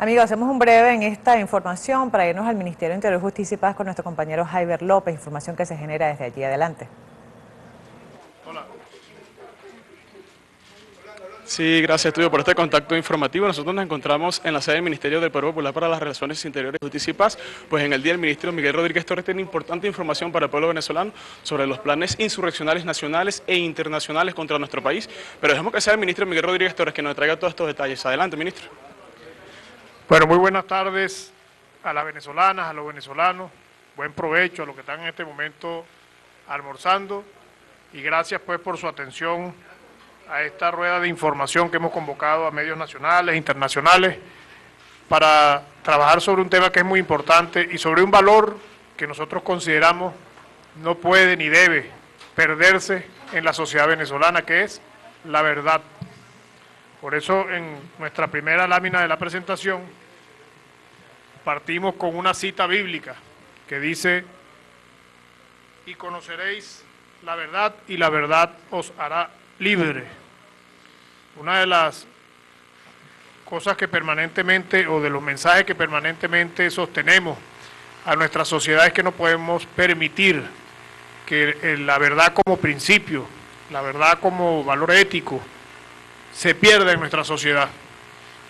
Amigos, hacemos un breve en esta información para irnos al Ministerio de Interior, Justicia y Paz con nuestro compañero Jaiber López, información que se genera desde allí. Adelante. Hola. Sí, gracias, Estudio, por este contacto informativo. Nosotros nos encontramos en la sede del Ministerio del Poder Popular para las Relaciones Interiores, Justicia y Paz. Pues en el día el ministro Miguel Rodríguez Torres tiene importante información para el pueblo venezolano sobre los planes insurreccionales nacionales e internacionales contra nuestro país. Pero dejemos que sea el ministro Miguel Rodríguez Torres que nos traiga todos estos detalles. Adelante, ministro. Bueno, muy buenas tardes a las venezolanas, a los venezolanos. Buen provecho a los que están en este momento almorzando. Y gracias pues por su atención a esta rueda de información que hemos convocado a medios nacionales e internacionales para trabajar sobre un tema que es muy importante y sobre un valor que nosotros consideramos no puede ni debe perderse en la sociedad venezolana, que es la verdad. Por eso en nuestra primera lámina de la presentación partimos con una cita bíblica que dice: y conoceréis la verdad y la verdad os hará libre. Una de las cosas que permanentemente, o de los mensajes que permanentemente sostenemos a nuestra sociedad, es que no podemos permitir que la verdad como principio, la verdad como valor ético, se pierda en nuestra sociedad,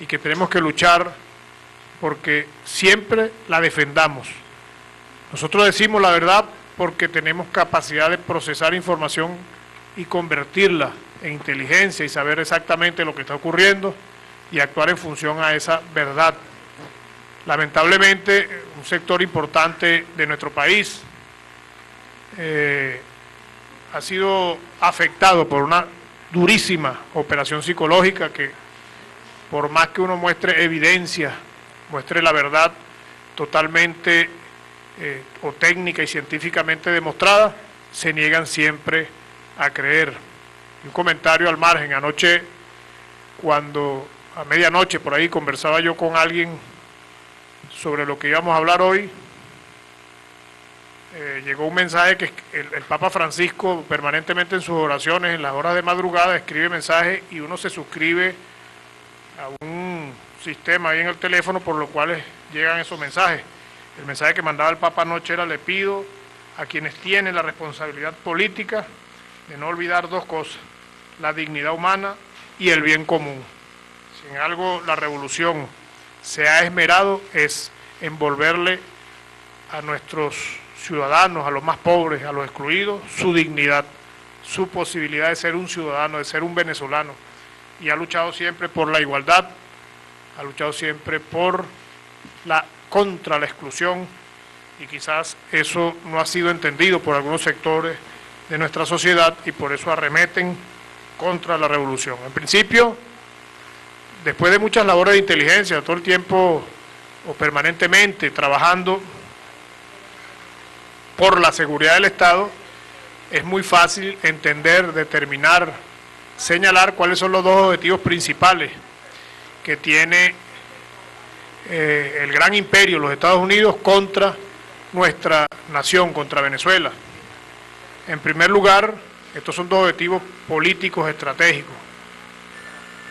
y que tenemos que luchar porque siempre la defendamos. Nosotros decimos la verdad porque tenemos capacidad de procesar información y convertirla en inteligencia y saber exactamente lo que está ocurriendo y actuar en función a esa verdad. Lamentablemente, un sector importante de nuestro país ha sido afectado por una durísima operación psicológica que, por más que uno muestre evidencia, muestre la verdad totalmente o técnica y científicamente demostrada, se niegan siempre a creer. Y un comentario al margen: anoche, cuando a medianoche por ahí conversaba yo con alguien sobre lo que íbamos a hablar hoy, llegó un mensaje que el Papa Francisco permanentemente en sus oraciones, en las horas de madrugada, escribe mensajes y uno se suscribe a un sistema ahí en el teléfono por lo cual llegan esos mensajes. El mensaje que mandaba el Papa anoche era: le pido a quienes tienen la responsabilidad política de no olvidar dos cosas: la dignidad humana y el bien común. Si en algo la revolución se ha esmerado es en volverle a nuestros ciudadanos, a los más pobres, a los excluidos, su dignidad, su posibilidad de ser un ciudadano, de ser un venezolano, y ha luchado siempre por la igualdad, ha luchado siempre contra la exclusión, y quizás eso no ha sido entendido por algunos sectores de nuestra sociedad y por eso arremeten contra la revolución. En principio, después de muchas labores de inteligencia, todo el tiempo o permanentemente trabajando por la seguridad del Estado, es muy fácil entender, determinar, señalar cuáles son los dos objetivos principales que tiene el gran imperio, los Estados Unidos, contra nuestra nación, contra Venezuela. En primer lugar, estos son dos objetivos políticos estratégicos: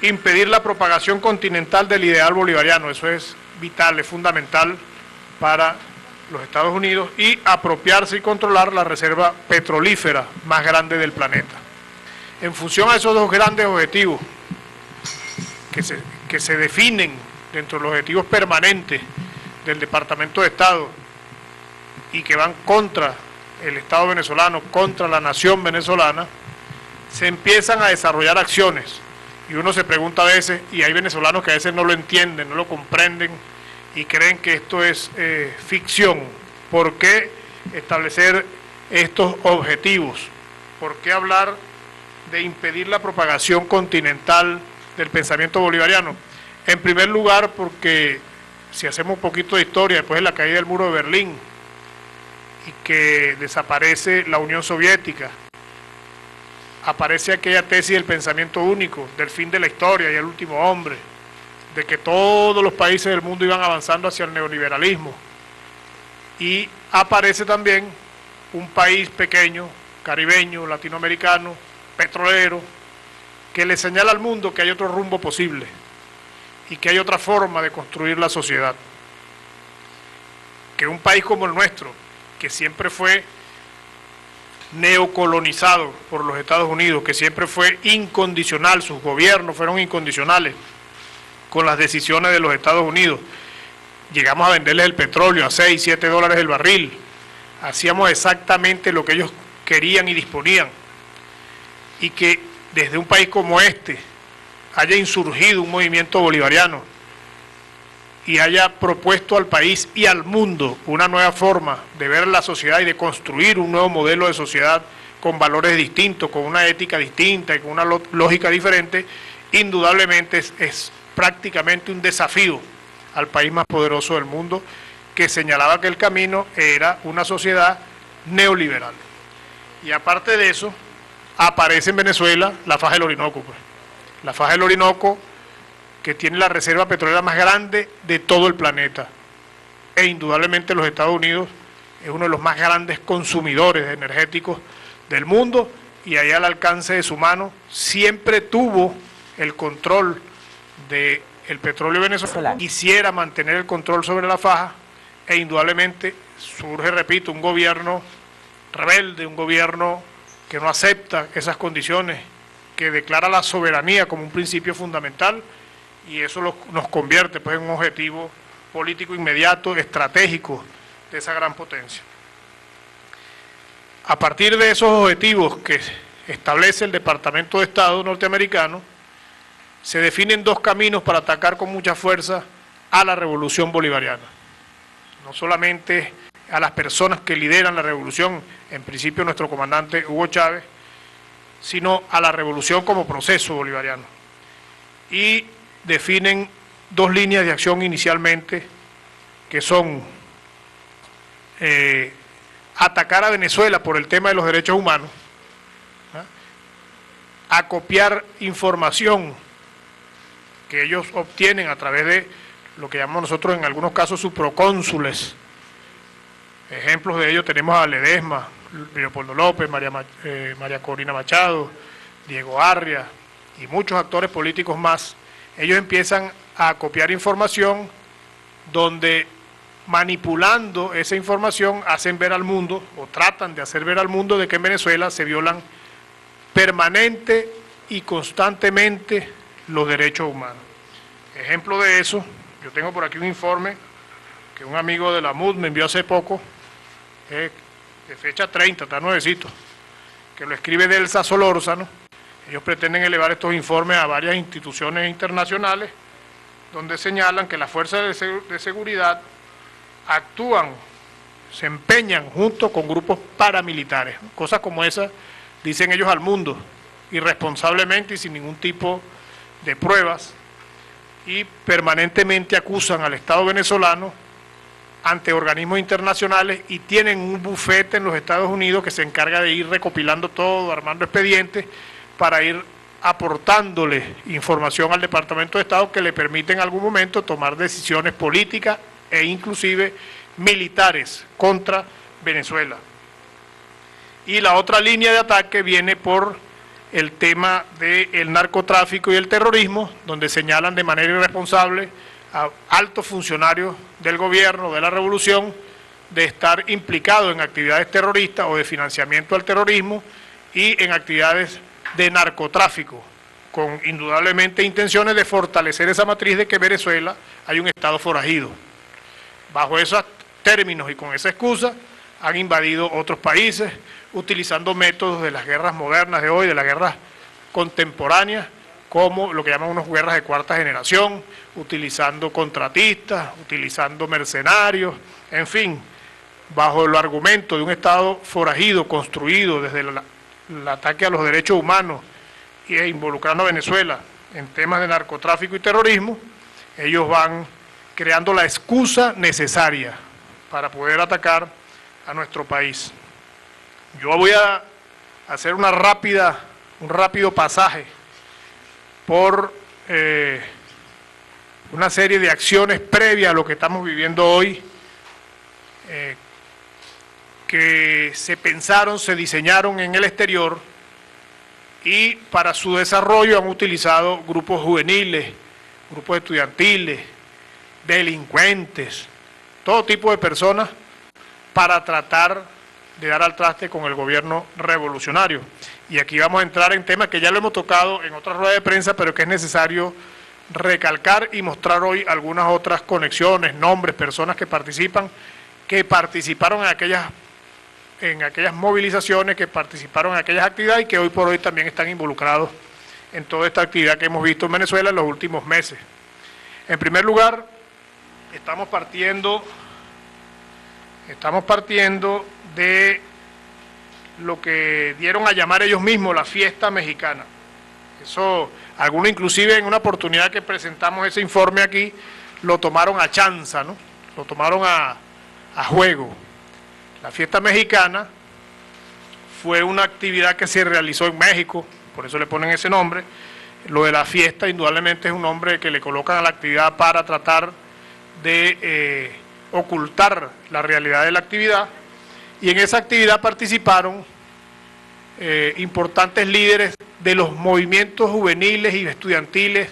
impedir la propagación continental del ideal bolivariano, eso es vital, es fundamental para los Estados Unidos, y apropiarse y controlar la reserva petrolífera más grande del planeta. En función a esos dos grandes objetivos que se definen dentro de los objetivos permanentes del Departamento de Estado y que van contra el Estado venezolano, contra la nación venezolana, se empiezan a desarrollar acciones. Y uno se pregunta a veces, y hay venezolanos que a veces no lo entienden, no lo comprenden y creen que esto es ficción. ¿Por qué establecer estos objetivos? ¿Por qué hablar de impedir la propagación continental del pensamiento bolivariano? En primer lugar, porque si hacemos un poquito de historia, después de la caída del muro de Berlín y que desaparece la Unión Soviética, aparece aquella tesis del pensamiento único, del fin de la historia y el último hombre, de que todos los países del mundo iban avanzando hacia el neoliberalismo. Y aparece también un país pequeño, caribeño, latinoamericano, petrolero, que le señala al mundo que hay otro rumbo posible. y que hay otra forma de construir la sociedad. Que un país como el nuestro, que siempre fue neocolonizado por los Estados Unidos, que siempre fue incondicional, sus gobiernos fueron incondicionales con las decisiones de los Estados Unidos. Llegamos a venderles el petróleo a 6, 7 dólares el barril. Hacíamos exactamente lo que ellos querían y disponían. Y que desde un país como este haya insurgido un movimiento bolivariano y haya propuesto al país y al mundo una nueva forma de ver la sociedad y de construir un nuevo modelo de sociedad con valores distintos, con una ética distinta y con una lógica diferente, indudablemente es prácticamente un desafío al país más poderoso del mundo, que señalaba que el camino era una sociedad neoliberal. Y aparte de eso, aparece en Venezuela la faja del Orinoco, pues. La faja del Orinoco, que tiene la reserva petrolera más grande de todo el planeta. E indudablemente los Estados Unidos es uno de los más grandes consumidores energéticos del mundo, y ahí al alcance de su mano siempre tuvo el control del petróleo venezolano. Quisiera mantener el control sobre la faja, e indudablemente surge, repito, un gobierno rebelde, un gobierno que no acepta esas condiciones, que declara la soberanía como un principio fundamental, y eso nos convierte pues en un objetivo político inmediato, estratégico de esa gran potencia. A partir de esos objetivos que establece el Departamento de Estado norteamericano, se definen dos caminos para atacar con mucha fuerza a la revolución bolivariana. No solamente a las personas que lideran la revolución, en principio nuestro comandante Hugo Chávez, sino a la revolución como proceso bolivariano. Y definen dos líneas de acción inicialmente, que son atacar a Venezuela por el tema de los derechos humanos, acopiar información que ellos obtienen a través de lo que llamamos nosotros en algunos casos subprocónsules. Ejemplos de ello tenemos a Ledesma, Leopoldo López, María Corina Machado, Diego Arria y muchos actores políticos más. Ellos empiezan a copiar información donde, manipulando esa información, hacen ver al mundo, o tratan de hacer ver al mundo, de que en Venezuela se violan permanente y constantemente los derechos humanos. Ejemplo de eso, yo tengo por aquí un informe que un amigo de la MUD me envió hace poco, de fecha 30, está nuevecito, que lo escribe Delsa Solórzano. Ellos pretenden elevar estos informes a varias instituciones internacionales, donde señalan que las fuerzas de seguridad actúan, se empeñan junto con grupos paramilitares. Cosas como esas dicen ellos al mundo, irresponsablemente y sin ningún tipo de pruebas, y permanentemente acusan al Estado venezolano ante organismos internacionales, y tienen un bufete en los Estados Unidos que se encarga de ir recopilando todo, armando expedientes para ir aportándole información al Departamento de Estado que le permite en algún momento tomar decisiones políticas e inclusive militares contra Venezuela. Y la otra línea de ataque viene por el tema del narcotráfico y el terrorismo, donde señalan de manera irresponsable a altos funcionarios del gobierno, de la revolución, de estar implicados en actividades terroristas o de financiamiento al terrorismo y en actividades de narcotráfico, con indudablemente intenciones de fortalecer esa matriz de que en Venezuela hay un Estado forajido. Bajo esos términos y con esa excusa han invadido otros países, utilizando métodos de las guerras modernas de hoy, de las guerras contemporáneas, como lo que llaman unas guerras de cuarta generación, utilizando contratistas, utilizando mercenarios, en fin, bajo el argumento de un Estado forajido construido desde el ataque a los derechos humanos e involucrando a Venezuela en temas de narcotráfico y terrorismo. Ellos van creando la excusa necesaria para poder atacar a nuestro país. Yo voy a hacer un rápido pasaje por una serie de acciones previas a lo que estamos viviendo hoy, que se pensaron, se diseñaron en el exterior, y para su desarrollo han utilizado grupos juveniles, grupos estudiantiles, delincuentes, todo tipo de personas para tratar de dar al traste con el gobierno revolucionario. Y aquí vamos a entrar en temas que ya lo hemos tocado en otras ruedas de prensa, pero que es necesario recalcar y mostrar hoy algunas otras conexiones, nombres, personas que participaron en aquellas movilizaciones, que participaron en aquellas actividades y que hoy por hoy también están involucrados en toda esta actividad que hemos visto en Venezuela en los últimos meses. En primer lugar, estamos partiendo de lo que dieron a llamar ellos mismos la fiesta mexicana. Eso, algunos inclusive en una oportunidad que presentamos ese informe aquí, lo tomaron a chanza, ¿no? Lo tomaron a juego. La fiesta mexicana fue una actividad que se realizó en México, por eso le ponen ese nombre. Lo de la fiesta indudablemente es un nombre que le colocan a la actividad para tratar de ocultar la realidad de la actividad, y en esa actividad participaron importantes líderes de los movimientos juveniles y estudiantiles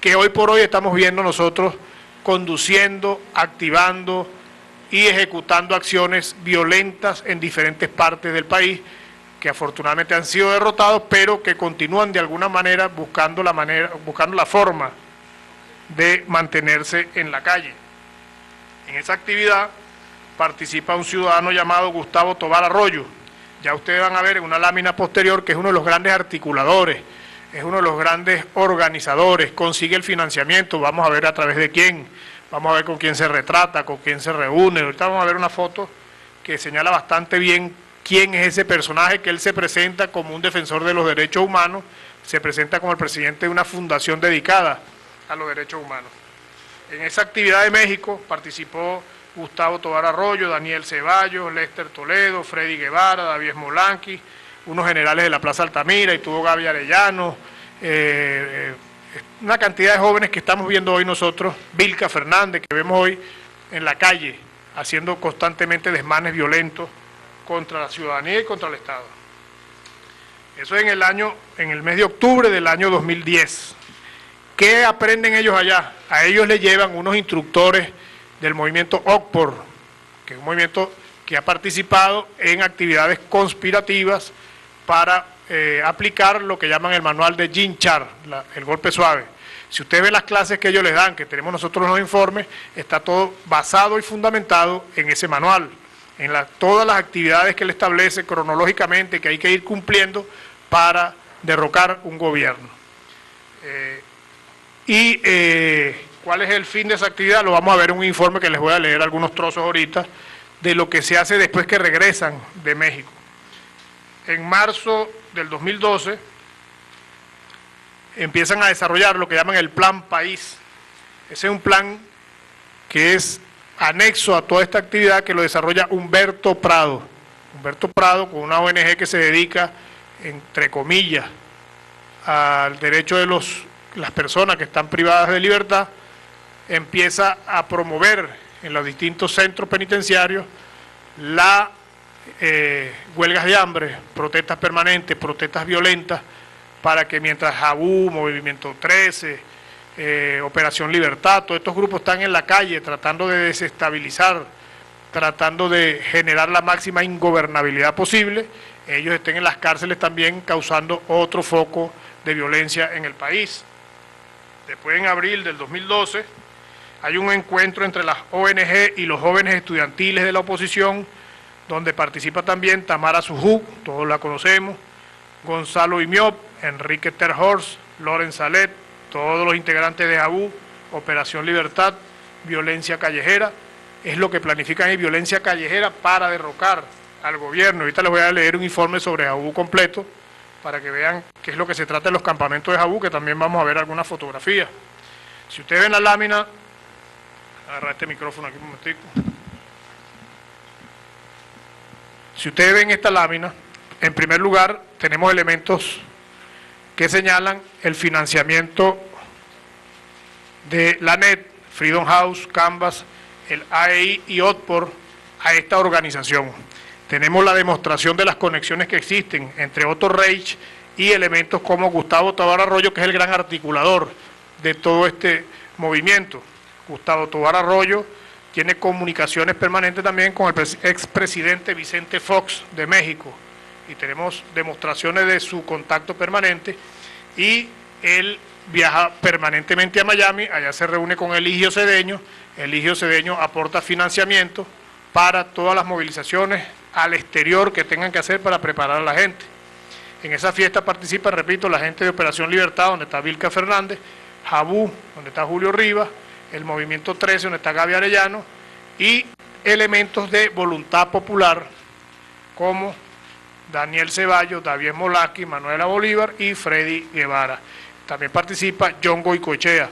que hoy por hoy estamos viendo nosotros conduciendo, activando y ejecutando acciones violentas en diferentes partes del país, que afortunadamente han sido derrotados, pero que continúan de alguna manera buscando la forma de mantenerse en la calle. En esa actividad participa un ciudadano llamado Gustavo Tobar Arroyo. Ya ustedes van a ver en una lámina posterior que es uno de los grandes articuladores, es uno de los grandes organizadores, consigue el financiamiento, vamos a ver a través de quién, vamos a ver con quién se retrata, con quién se reúne. Ahorita vamos a ver una foto que señala bastante bien quién es ese personaje, que él se presenta como un defensor de los derechos humanos, se presenta como el presidente de una fundación dedicada a los derechos humanos. En esa actividad de México participó Gustavo Tobar Arroyo, Daniel Ceballos, Lester Toledo, Freddy Guevara, David Smolanqui, unos generales de la Plaza Altamira, y tuvo Gaby Arellano, una cantidad de jóvenes que estamos viendo hoy nosotros, Vilca Fernández, que vemos hoy en la calle, haciendo constantemente desmanes violentos contra la ciudadanía y contra el Estado. Eso en el mes de octubre del año 2010. ¿Qué aprenden ellos allá? A ellos les llevan unos instructores del movimiento OCPOR, que es un movimiento que ha participado en actividades conspirativas para aplicar lo que llaman el manual de Jin Char, el golpe suave. Si usted ve las clases que ellos les dan, que tenemos nosotros los informes, está todo basado y fundamentado en ese manual, en todas las actividades que él establece cronológicamente que hay que ir cumpliendo para derrocar un gobierno. ¿Cuál es el fin de esa actividad? Lo vamos a ver en un informe que les voy a leer algunos trozos ahorita, de lo que se hace después que regresan de México. En marzo del 2012 empiezan a desarrollar lo que llaman el Plan País. Ese es un plan que es anexo a toda esta actividad, que lo desarrolla Humberto Prado. Humberto Prado, con una ONG que se dedica, entre comillas, al derecho de las personas que están privadas de libertad, empieza a promover en los distintos centros penitenciarios huelgas de hambre, protestas permanentes, protestas violentas, para que mientras JABU, Movimiento 13, Operación Libertad, todos estos grupos están en la calle tratando de desestabilizar, tratando de generar la máxima ingobernabilidad posible, ellos estén en las cárceles también causando otro foco de violencia en el país. Después, en abril del 2012, hay un encuentro entre las ONG y los jóvenes estudiantiles de la oposición, donde participa también Tamara Sujú, todos la conocemos, Gonzalo Imiop, Enrique Terhorst, Loren Salet, todos los integrantes de JABU, Operación Libertad, Violencia Callejera, es lo que planifican ahí, violencia callejera para derrocar al gobierno. Ahorita les voy a leer un informe sobre JABU completo, para que vean qué es lo que se trata en los campamentos de JABU, que también vamos a ver algunas fotografías. Si ustedes ven la lámina, agarra este micrófono aquí un momentico. Si ustedes ven esta lámina, en primer lugar tenemos elementos que señalan el financiamiento de la NET, Freedom House, Canvas, el AEI y OTPOR a esta organización. Tenemos la demostración de las conexiones que existen entre Otto Reich y elementos como Gustavo Tobar Arroyo, que es el gran articulador de todo este movimiento. Gustavo Tovar Arroyo tiene comunicaciones permanentes también con el expresidente Vicente Fox de México, y tenemos demostraciones de su contacto permanente, y él viaja permanentemente a Miami, allá se reúne con Eligio Cedeño aporta financiamiento para todas las movilizaciones al exterior que tengan que hacer para preparar a la gente. En esa fiesta participa, repito, la gente de Operación Libertad, donde está Vilca Fernández, Jabú, donde está Julio Rivas, el Movimiento 13, donde está Gaby Arellano, y elementos de Voluntad Popular, como Daniel Ceballos, David Molaki, Manuela Bolívar y Freddy Guevara. También participa John Goicoechea.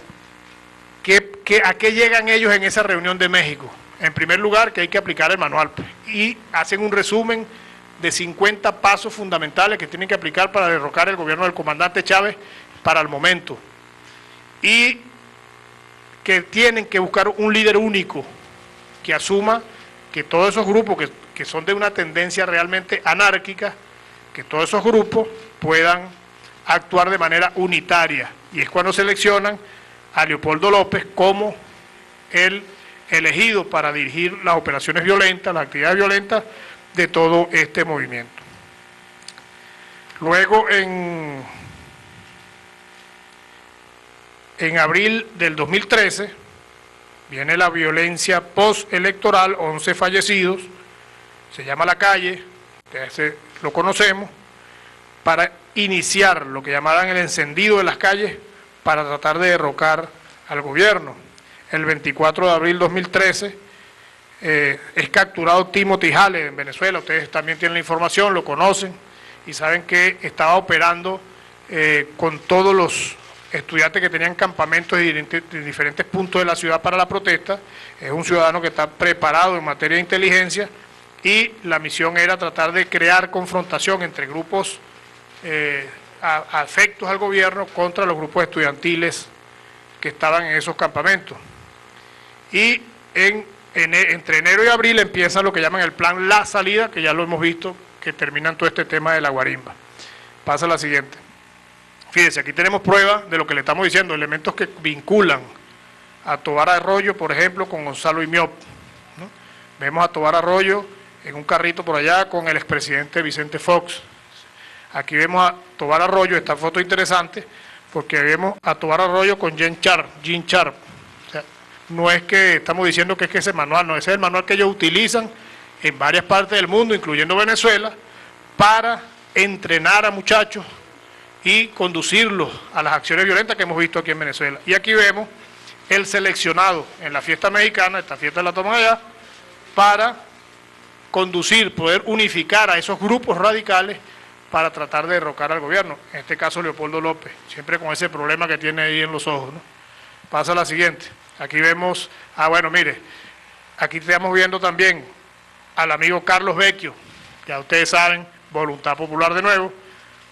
¿A qué llegan ellos en esa reunión de México? En primer lugar, que hay que aplicar el manual, y hacen un resumen de 50 pasos fundamentales que tienen que aplicar para derrocar el gobierno del comandante Chávez para el momento, y que tienen que buscar un líder único que asuma que todos esos grupos que son de una tendencia realmente anárquica, que todos esos grupos puedan actuar de manera unitaria, y es cuando seleccionan a Leopoldo López como el elegido para dirigir las operaciones violentas, las actividades violentas de todo este movimiento. Luego, en abril del 2013, viene la violencia postelectoral, 11 fallecidos, se llama La Calle, lo conocemos, para iniciar lo que llamaban el encendido de las calles para tratar de derrocar al gobierno. El 24 de abril de 2013 es capturado Timothy Hale en Venezuela. Ustedes también tienen la información, lo conocen y saben que estaba operando con todos los estudiantes que tenían campamentos en diferentes puntos de la ciudad para la protesta. Es un ciudadano que está preparado en materia de inteligencia, y la misión era tratar de crear confrontación entre grupos afectos al gobierno contra los grupos estudiantiles que estaban en esos campamentos. Y entre enero y abril empieza lo que llaman el plan La Salida, que ya lo hemos visto, que terminan todo este tema de la guarimba. Pasa a la siguiente. Fíjense, aquí tenemos pruebas de lo que le estamos diciendo, elementos que vinculan a Tovar Arroyo, por ejemplo, con Gonzalo Imiop, ¿no? Vemos a Tovar Arroyo en un carrito por allá con el expresidente Vicente Fox. Aquí vemos a Tovar Arroyo, esta foto interesante, porque vemos a Tovar Arroyo con Jean Sharp. O sea, no es que estamos diciendo que es que ese manual, no, ese es el manual que ellos utilizan en varias partes del mundo, incluyendo Venezuela, para entrenar a muchachos y conducirlos a las acciones violentas que hemos visto aquí en Venezuela. Y aquí vemos el seleccionado en la fiesta mexicana, esta fiesta la toman allá, para conducir, poder unificar a esos grupos radicales para tratar de derrocar al gobierno, en este caso Leopoldo López, siempre con ese problema que tiene ahí en los ojos, ¿no? Pasa a la siguiente. Aquí vemos, bueno, mire, aquí estamos viendo también al amigo Carlos Vecchio, ya ustedes saben, Voluntad Popular de nuevo,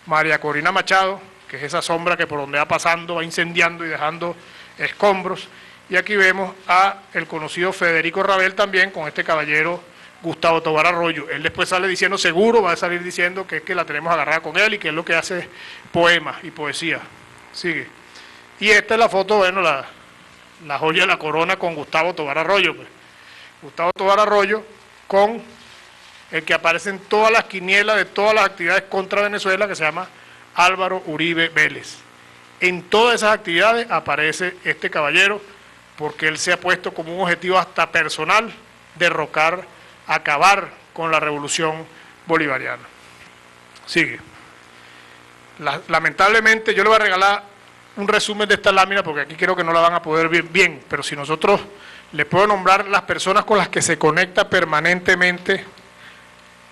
María Corina Machado, que es esa sombra que por donde va pasando va incendiando y dejando escombros, y aquí vemos a el conocido Federico Rabel también, con este caballero Gustavo Tovar Arroyo. Él después sale diciendo, seguro va a salir diciendo que es que la tenemos agarrada con él y que es lo que hace poemas y poesía. Sigue. Y esta es la foto, bueno, la joya de la corona con Gustavo Tovar Arroyo, pues. Gustavo Tovar Arroyo con el que aparece en todas las quinielas de todas las actividades contra Venezuela, que se llama Álvaro Uribe Vélez. En todas esas actividades aparece este caballero, porque él se ha puesto como un objetivo hasta personal derrocar, acabar con la revolución bolivariana. Sigue. Lamentablemente, yo le voy a regalar un resumen de esta lámina, porque aquí creo que no la van a poder ver bien, pero si nosotros le puedo nombrar las personas con las que se conecta permanentemente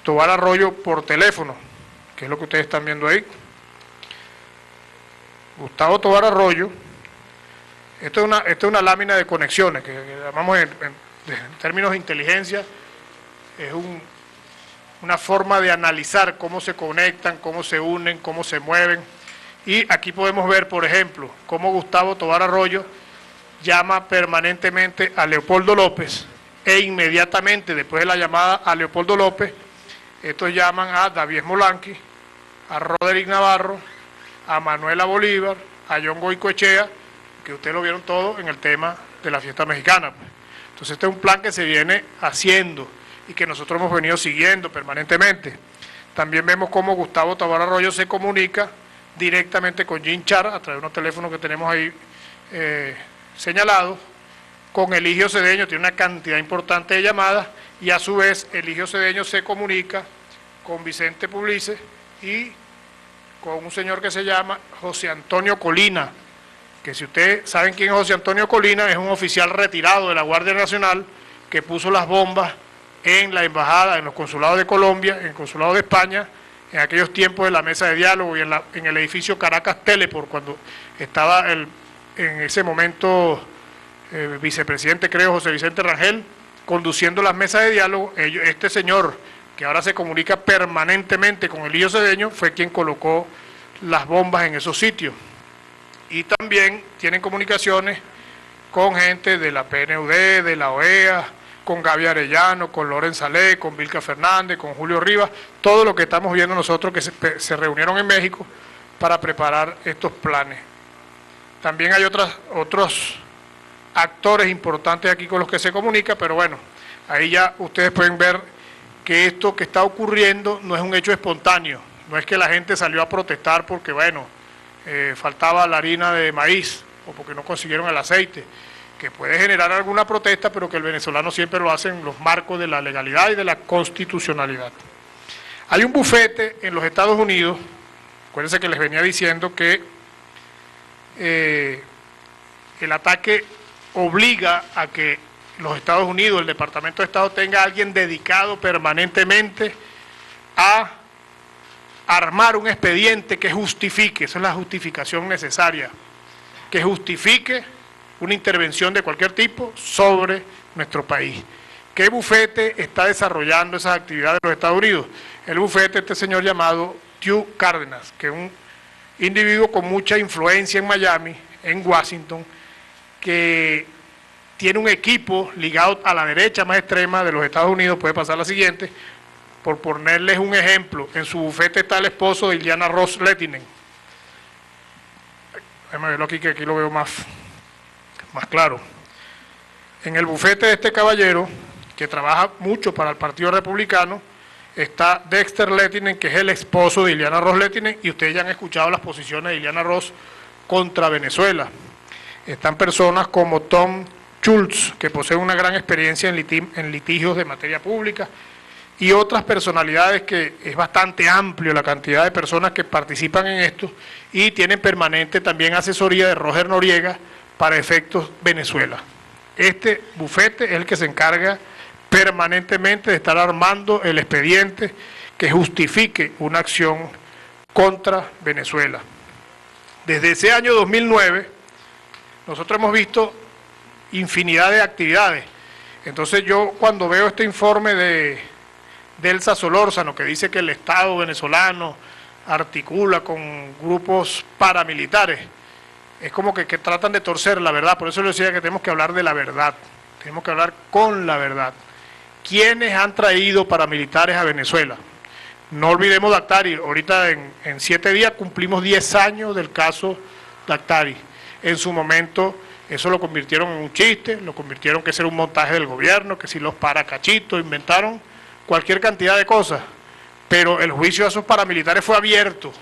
Tovar Arroyo por teléfono, que es lo que ustedes están viendo ahí. Gustavo Tovar Arroyo, esto es una lámina de conexiones, que llamamos en términos de inteligencia, es una forma de analizar cómo se conectan, cómo se unen, cómo se mueven. Y aquí podemos ver, por ejemplo, cómo Gustavo Tovar Arroyo llama permanentemente a Leopoldo López, e inmediatamente después de la llamada a Leopoldo López, estos llaman a David Molanqui, a Roderick Navarro, a Manuela Bolívar, a John Goicoechea, que ustedes lo vieron todo en el tema de la fiesta mexicana, pues. Entonces este es un plan que se viene haciendo y que nosotros hemos venido siguiendo permanentemente. También vemos cómo Gustavo Taboada Arroyo se comunica directamente con Jean Char, a través de unos teléfonos que tenemos ahí señalados, con Eligio Cedeño, tiene una cantidad importante de llamadas, y a su vez Eligio Cedeño se comunica con Vicente Pugliese y con un señor que se llama José Antonio Colina, que si ustedes saben quién es José Antonio Colina, es un oficial retirado de la Guardia Nacional que puso las bombas en la embajada, en los consulados de Colombia, en el consulado de España, en aquellos tiempos de la mesa de diálogo y en el edificio Caracas Teleport, cuando estaba en ese momento vicepresidente, creo, José Vicente Rangel, conduciendo las mesas de diálogo. Este señor, que ahora se comunica permanentemente con Eligio Cedeño, fue quien colocó las bombas en esos sitios. Y también tienen comunicaciones con gente de la PNUD, de la OEA, con Gaby Arellano, con Loren Salé, con Vilca Fernández, con Julio Rivas, todo lo que estamos viendo nosotros que se reunieron en México para preparar estos planes. También hay otros actores importantes aquí con los que se comunica, pero bueno, ahí ya ustedes pueden ver que esto que está ocurriendo no es un hecho espontáneo, no es que la gente salió a protestar porque, bueno, faltaba la harina de maíz o porque no consiguieron el aceite, que puede generar alguna protesta, pero que el venezolano siempre lo hace en los marcos de la legalidad y de la constitucionalidad. Hay un bufete en los Estados Unidos, acuérdense que les venía diciendo que el ataque obliga a que los Estados Unidos, el Departamento de Estado, tenga a alguien dedicado permanentemente a armar un expediente que justifique, esa es la justificación necesaria, que justifique una intervención de cualquier tipo sobre nuestro país. ¿Qué bufete está desarrollando esas actividades en los Estados Unidos? El bufete, este señor llamado Tew Cárdenas, que es un individuo con mucha influencia en Miami, en Washington, que tiene un equipo ligado a la derecha más extrema de los Estados Unidos. Puede pasar la siguiente, por ponerles un ejemplo. En su bufete está el esposo de Ileana Ross Lehtinen. Déjame verlo aquí, que aquí lo veo más claro. En el bufete de este caballero, que trabaja mucho para el Partido Republicano, está Dexter Lehtinen, que es el esposo de Ileana Ross Lehtinen, y ustedes ya han escuchado las posiciones de Ileana Ross contra Venezuela. Están personas como Tom Schultz, que posee una gran experiencia en litigios de materia pública, y otras personalidades que es bastante amplio la cantidad de personas que participan en esto, y tienen permanente también asesoría de Roger Noriega para efectos Venezuela. Este bufete es el que se encarga permanentemente de estar armando el expediente que justifique una acción contra Venezuela. Desde ese año 2009, nosotros hemos visto infinidad de actividades. Entonces yo, cuando veo este informe de Elsa Solórzano, que dice que el Estado venezolano articula con grupos paramilitares, es como que tratan de torcer la verdad. Por eso les decía que tenemos que hablar de la verdad, tenemos que hablar con la verdad. ¿Quiénes han traído paramilitares a Venezuela? No olvidemos Daktari. Ahorita en 7 días cumplimos 10 años del caso Daktari. En su momento eso lo convirtieron en un chiste, lo convirtieron que ese era un montaje del gobierno, que si los paracachitos, inventaron cualquier cantidad de cosas, pero el juicio a esos paramilitares fue abierto.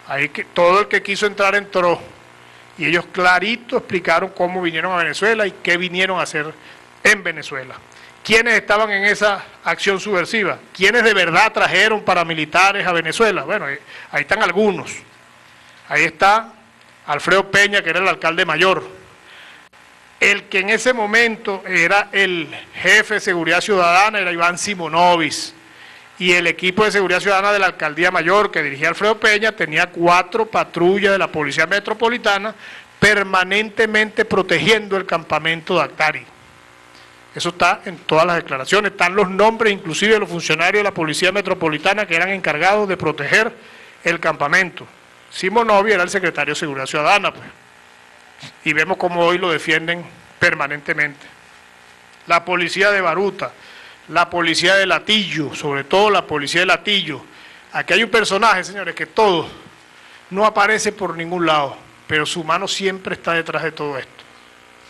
Ahí que todo el que quiso entrar entró, y ellos clarito explicaron cómo vinieron a Venezuela y qué vinieron a hacer en Venezuela. ¿Quiénes estaban en esa acción subversiva? ¿Quiénes de verdad trajeron paramilitares a Venezuela? Bueno, ahí están algunos. Ahí está Alfredo Peña, que era el alcalde mayor. El que en ese momento era el jefe de seguridad ciudadana era Iván Simonovis, y el equipo de seguridad ciudadana de la alcaldía mayor que dirigía Alfredo Peña tenía 4 patrullas de la policía metropolitana permanentemente protegiendo el campamento Daktari. Eso está en todas las declaraciones, están los nombres inclusive de los funcionarios de la policía metropolitana que eran encargados de proteger el campamento. Simonovis era el secretario de seguridad ciudadana, pues. Y vemos cómo hoy lo defienden permanentemente. La policía de Baruta, la policía de Latillo, sobre todo la policía de Latillo. Aquí hay un personaje, señores, que todo no aparece por ningún lado. pero su mano siempre está detrás de todo esto,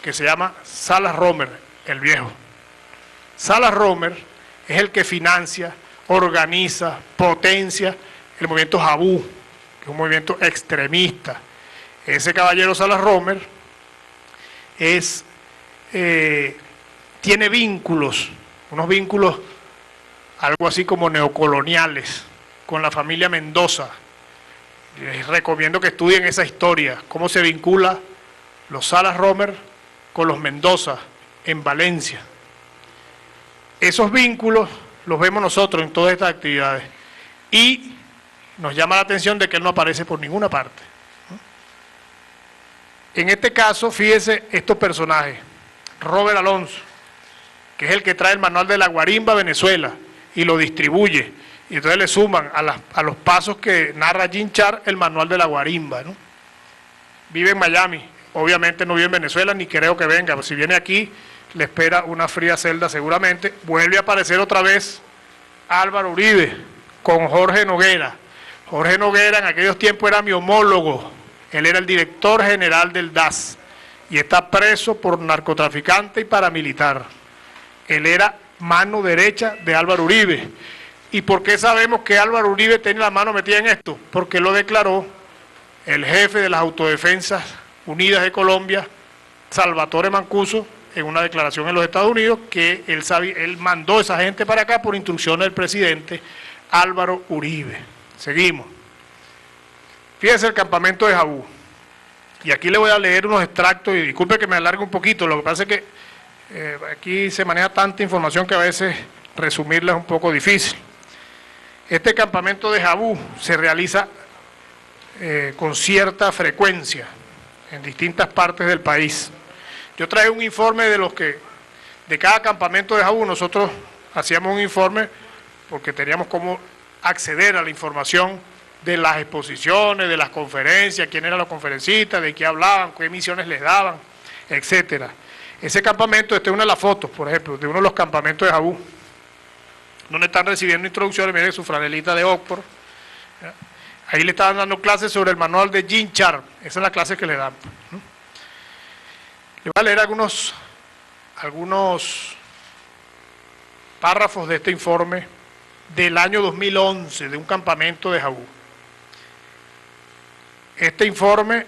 que se llama Salas Romer, el viejo. Salas Romer es el que financia, organiza, potencia el movimiento Jabú, que es un movimiento extremista. Ese caballero Salas Romer tiene vínculos, unos vínculos algo así como neocoloniales, con la familia Mendoza. Les recomiendo que estudien esa historia, cómo se vincula los Salas Romer con los Mendoza en Valencia. Esos vínculos los vemos nosotros en todas estas actividades y nos llama la atención de que él no aparece por ninguna parte. En este caso, fíjese estos personajes. Robert Alonso, que es el que trae el manual de la guarimba a Venezuela y lo distribuye. Y entonces le suman a los pasos que narra Jim Char el manual de la guarimba, ¿no? Vive en Miami, obviamente no vive en Venezuela, ni creo que venga. Si viene aquí, le espera una fría celda seguramente. Vuelve a aparecer otra vez Álvaro Uribe con Jorge Noguera. Jorge Noguera en aquellos tiempos era mi homólogo. Él era el director general del DAS y está preso por narcotraficante y paramilitar. Él era mano derecha de Álvaro Uribe. ¿Y por qué sabemos que Álvaro Uribe tiene la mano metida en esto? Porque lo declaró el jefe de las Autodefensas Unidas de Colombia, Salvatore Mancuso, en una declaración en los Estados Unidos, que él mandó a esa gente para acá por instrucciones del presidente Álvaro Uribe. Seguimos. Fíjense el campamento de Jabú. Y aquí le voy a leer unos extractos, y disculpe que me alargue un poquito, lo que pasa es que aquí se maneja tanta información que a veces resumirla es un poco difícil. Este campamento de Jabú se realiza con cierta frecuencia en distintas partes del país. Yo traje un informe de cada campamento de Jabú. Nosotros hacíamos un informe porque teníamos cómo acceder a la información de las exposiciones, de las conferencias, quién eran los conferencistas, de qué hablaban, qué misiones les daban, etcétera. Ese campamento, esta es una de las fotos, por ejemplo, de uno de los campamentos de Jabú, donde están recibiendo introducciones, miren su franelita de Oxford. Ahí le estaban dando clases sobre el manual de Jim Char, esa es la clase que le dan. Le voy a leer algunos párrafos de este informe del año 2011, de un campamento de Jabú. Este informe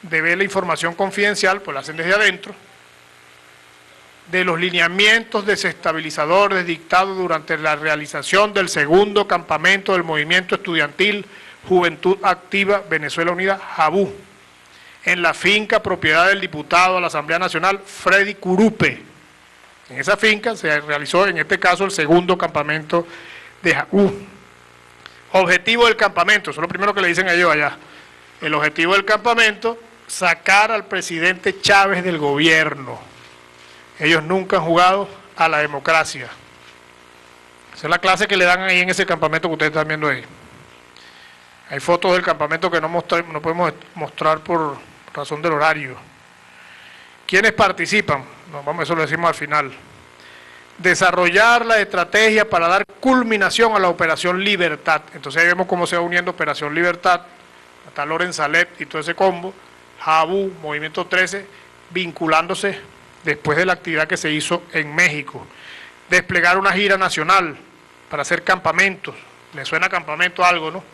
devela información confidencial, pues la hacen desde adentro, de los lineamientos desestabilizadores dictados durante la realización del segundo campamento del movimiento estudiantil Juventud Activa Venezuela Unida, Jabú, en la finca propiedad del diputado a la Asamblea Nacional, Freddy Curupe. En esa finca se realizó, en este caso, el segundo campamento de Jabú. Objetivo del campamento, eso es lo primero que le dicen a ellos allá. El objetivo del campamento, sacar al presidente Chávez del gobierno. Ellos nunca han jugado a la democracia. Esa es la clase que le dan ahí en ese campamento que ustedes están viendo ahí. Hay fotos del campamento que no podemos mostrar por razón del horario. ¿Quiénes participan? Eso lo decimos al final. Desarrollar la estrategia para dar culminación a la Operación Libertad. Entonces ahí vemos cómo se va uniendo Operación Libertad, hasta Loren Salet y todo ese combo, Jabú, Movimiento 13, vinculándose después de la actividad que se hizo en México. Desplegar una gira nacional para hacer campamentos. ¿Le suena campamento algo, no?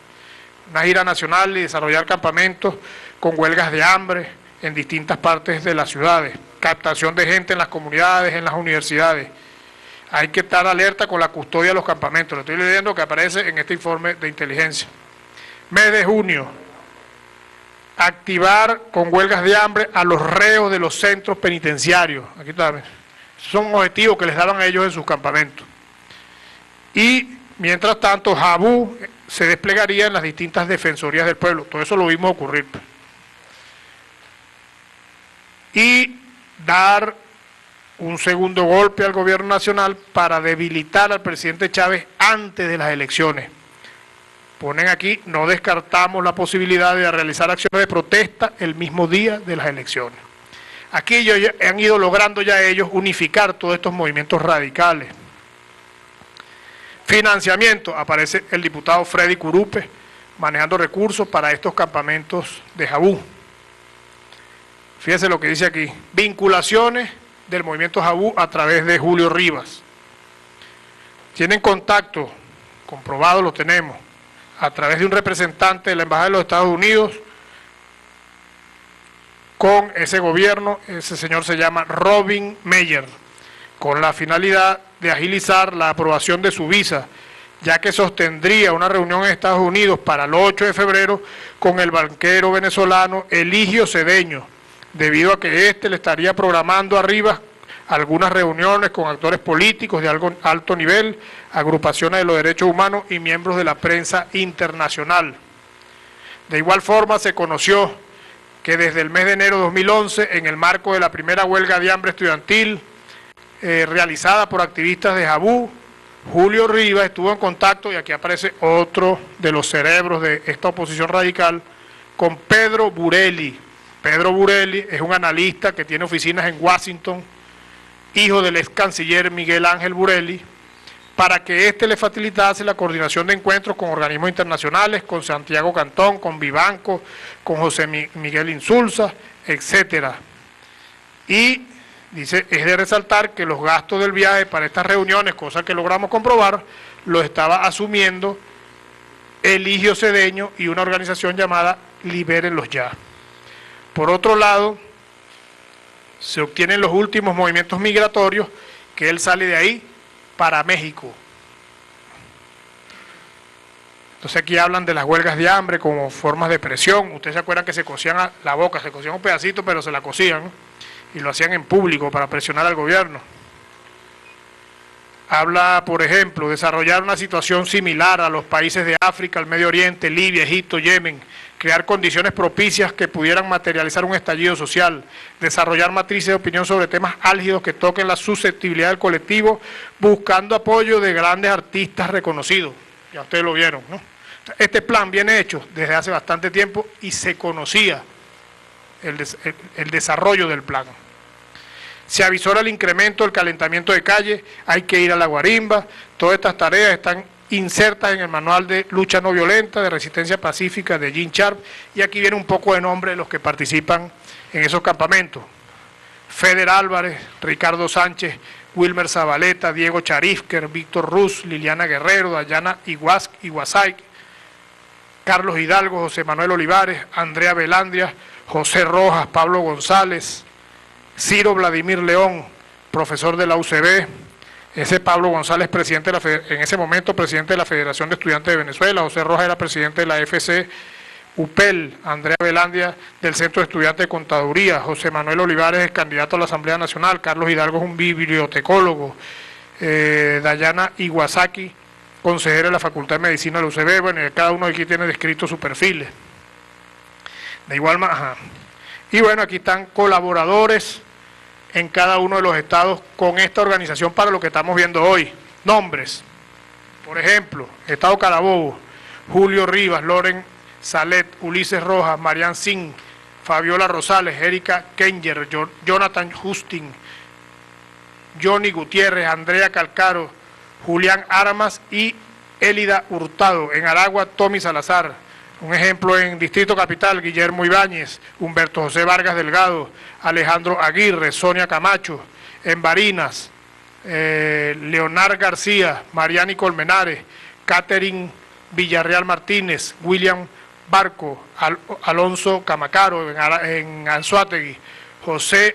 Una gira nacional y desarrollar campamentos con huelgas de hambre en distintas partes de las ciudades. Captación de gente en las comunidades, en las universidades. Hay que estar alerta con la custodia de los campamentos. Lo estoy leyendo que aparece en este informe de inteligencia. Mes de junio. Activar con huelgas de hambre a los reos de los centros penitenciarios. Aquí está. Esos son objetivos que les daban a ellos en sus campamentos. Y, mientras tanto, Jabú se desplegaría en las distintas defensorías del pueblo. Todo eso lo vimos ocurrir. Y dar un segundo golpe al gobierno nacional para debilitar al presidente Chávez antes de las elecciones. Ponen aquí, no descartamos la posibilidad de realizar acciones de protesta el mismo día de las elecciones. Aquí ellos han ido logrando ya ellos unificar todos estos movimientos radicales. Financiamiento, aparece el diputado Freddy Curupe manejando recursos para estos campamentos de Jabú. Fíjese lo que dice aquí, vinculaciones del movimiento Jabú a través de Julio Rivas. Tienen contacto, comprobado lo tenemos, a través de un representante de la Embajada de los Estados Unidos con ese gobierno. Ese señor se llama Robin Meyer, con la finalidad de agilizar la aprobación de su visa, ya que sostendría una reunión en Estados Unidos para el 8 de febrero con el banquero venezolano Eligio Cedeño, debido a que éste le estaría programando a Rivas algunas reuniones con actores políticos de alto nivel, agrupaciones de los derechos humanos y miembros de la prensa internacional. De igual forma se conoció que desde el mes de enero de 2011, en el marco de la primera huelga de hambre estudiantil realizada por activistas de Jabú, Julio Rivas estuvo en contacto, y aquí aparece otro de los cerebros de esta oposición radical, con Pedro Burelli. Pedro Burelli es un analista que tiene oficinas en Washington, hijo del ex canciller Miguel Ángel Burelli, para que éste le facilitase la coordinación de encuentros con organismos internacionales, con Santiago Cantón, con Vivanco, con José Miguel Insulza, etcétera. Y dice, es de resaltar que los gastos del viaje para estas reuniones, cosa que logramos comprobar, lo estaba asumiendo Eligio Cedeño y una organización llamada Libérenlos Ya. Por otro lado, se obtienen los últimos movimientos migratorios, que él sale de ahí para México. Entonces aquí hablan de las huelgas de hambre como formas de presión. Ustedes se acuerdan que se cosían la boca, se cosían un pedacito, pero se la cosían, ¿no? Y lo hacían en público para presionar al gobierno. Habla, por ejemplo, desarrollar una situación similar a los países de África, el Medio Oriente, Libia, Egipto, Yemen, crear condiciones propicias que pudieran materializar un estallido social, desarrollar matrices de opinión sobre temas álgidos que toquen la susceptibilidad del colectivo, buscando apoyo de grandes artistas reconocidos. Ya ustedes lo vieron, ¿no? Este plan viene hecho desde hace bastante tiempo y se conocía el desarrollo del plan. Se avisora el incremento del calentamiento de calle, hay que ir a la guarimba. Todas estas tareas están insertas en el manual de lucha no violenta, de resistencia pacífica de Jean Sharp, y aquí viene un poco de nombre de los que participan en esos campamentos: Feder Álvarez, Ricardo Sánchez, Wilmer Zabaleta, Diego Charifker, Víctor Ruz, Liliana Guerrero, Dayana Iguazay, Carlos Hidalgo, José Manuel Olivares, Andrea Belandria, José Rojas, Pablo González, Ciro Vladimir León, profesor de la UCB, ese Pablo González, presidente en ese momento presidente de la Federación de Estudiantes de Venezuela, José Rojas era presidente de la FC UPEL, Andrea Belandia del Centro de Estudiantes de Contaduría, José Manuel Olivares es candidato a la Asamblea Nacional, Carlos Hidalgo es un bibliotecólogo, Dayana Iwasaki, consejera de la Facultad de Medicina de la UCB. Bueno, cada uno de aquí tiene descrito sus perfiles. De igual manera, y bueno, aquí están colaboradores en cada uno de los estados con esta organización para lo que estamos viendo hoy. Nombres, por ejemplo, Estado Carabobo, Julio Rivas, Loren Salet, Ulises Rojas, Marian Singh, Fabiola Rosales, Erika Kenger, Jonathan Justin, Johnny Gutiérrez, Andrea Calcaro, Julián Armas y Élida Hurtado. En Aragua, Tommy Salazar. Un ejemplo en Distrito Capital, Guillermo Ibáñez, Humberto José Vargas Delgado, Alejandro Aguirre, Sonia Camacho. En Barinas, Leonard García, Mariani Colmenares, Catherine Villarreal Martínez, William Barco, Alonso Camacaro. En Anzoátegui, José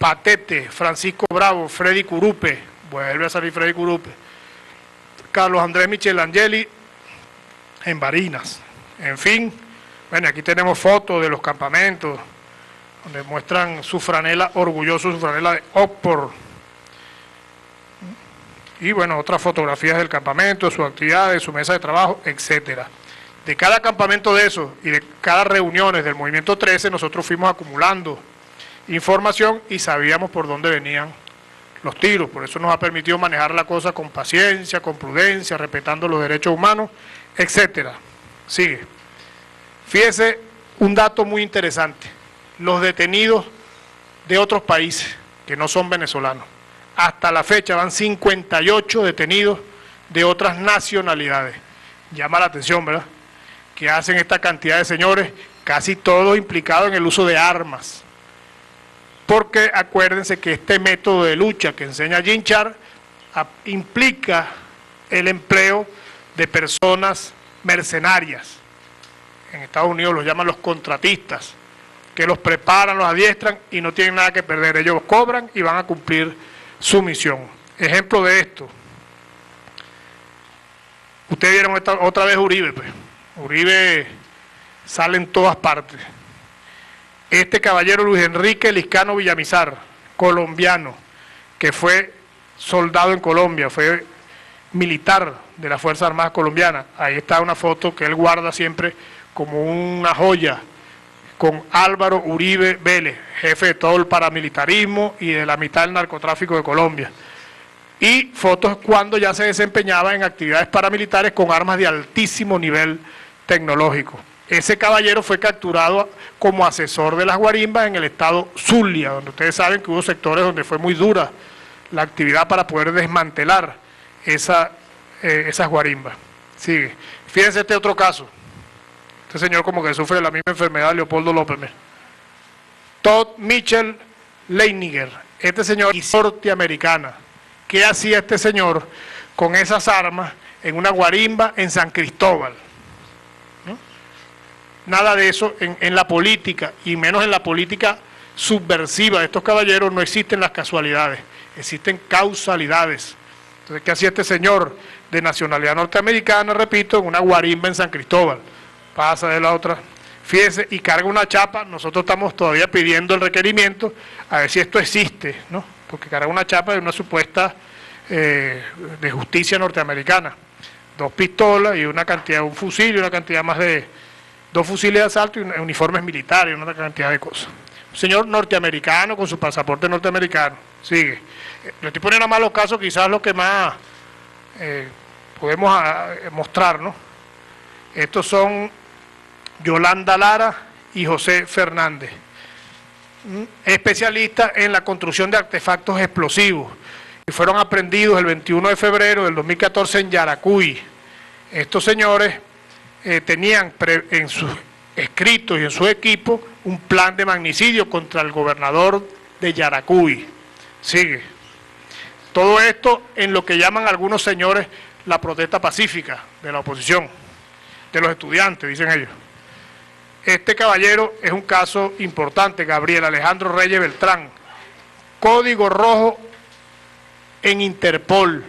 Patete, Francisco Bravo, Freddy Curupe, vuelve a salir Freddy Curupe, Carlos Andrés Michelangeli, en Barinas. En fin, bueno, aquí tenemos fotos de los campamentos donde muestran su franela, orgulloso su franela de Oxford. Y bueno, otras fotografías del campamento, sus actividades, su mesa de trabajo, etcétera. De cada campamento de esos y de cada reuniones del Movimiento 13, nosotros fuimos acumulando información y sabíamos por dónde venían los tiros. Por eso nos ha permitido manejar la cosa con paciencia, con prudencia, respetando los derechos humanos, etcétera. Sigue. Fíjese un dato muy interesante: los detenidos de otros países que no son venezolanos. Hasta la fecha van 58 detenidos de otras nacionalidades. Llama la atención, ¿verdad? Que hacen esta cantidad de señores casi todos implicados en el uso de armas. Porque acuérdense que este método de lucha que enseña Jean Char implica el empleo de personas mercenarias. En Estados Unidos los llaman los contratistas, que los preparan, los adiestran y no tienen nada que perder. Ellos cobran y van a cumplir su misión. Ejemplo de esto. Ustedes vieron otra vez Uribe, pues. Uribe sale en todas partes. Este caballero Luis Enrique Liscano Villamizar, colombiano, que fue soldado en Colombia, fue militar de las Fuerzas Armadas colombianas. Ahí está una foto que él guarda siempre como una joya, con Álvaro Uribe Vélez, jefe de todo el paramilitarismo y de la mitad del narcotráfico de Colombia. Y fotos cuando ya se desempeñaba en actividades paramilitares con armas de altísimo nivel tecnológico. Ese caballero fue capturado como asesor de las guarimbas en el estado Zulia, donde ustedes saben que hubo sectores donde fue muy dura la actividad para poder desmantelar esas guarimbas. Sigue. Fíjense este otro caso. Este señor como que sufre de la misma enfermedad de Leopoldo López. Todd Mitchell Leiniger. Este señor es norteamericana. ¿Qué hacía este señor con esas armas en una guarimba en San Cristóbal? Nada de eso en la política, y menos en la política subversiva de estos caballeros, no existen las casualidades, existen causalidades. Entonces, ¿qué hacía este señor de nacionalidad norteamericana, repito, en una guarimba en San Cristóbal? Pasa de la otra, fíjese, y carga una chapa. Nosotros estamos todavía pidiendo el requerimiento, a ver si esto existe, ¿no? Porque carga una chapa de una supuesta de justicia norteamericana. 2 pistolas y una cantidad, un fusil y una cantidad más de 2 fusiles de asalto y uniformes militares, una cantidad de cosas. Un señor norteamericano con su pasaporte norteamericano. Sigue. Le estoy poniendo a malos casos, quizás lo que más podemos mostrar, ¿no? Estos son Yolanda Lara y José Fernández, especialistas en la construcción de artefactos explosivos, y fueron aprendidos el 21 de febrero del 2014 en Yaracuy. Estos señores tenían en sus escritos y en su equipo un plan de magnicidio contra el gobernador de Yaracuy. Sigue. Todo esto en lo que llaman algunos señores la protesta pacífica de la oposición, de los estudiantes, dicen ellos. Este caballero es un caso importante, Gabriel Alejandro Reyes Beltrán, código rojo en Interpol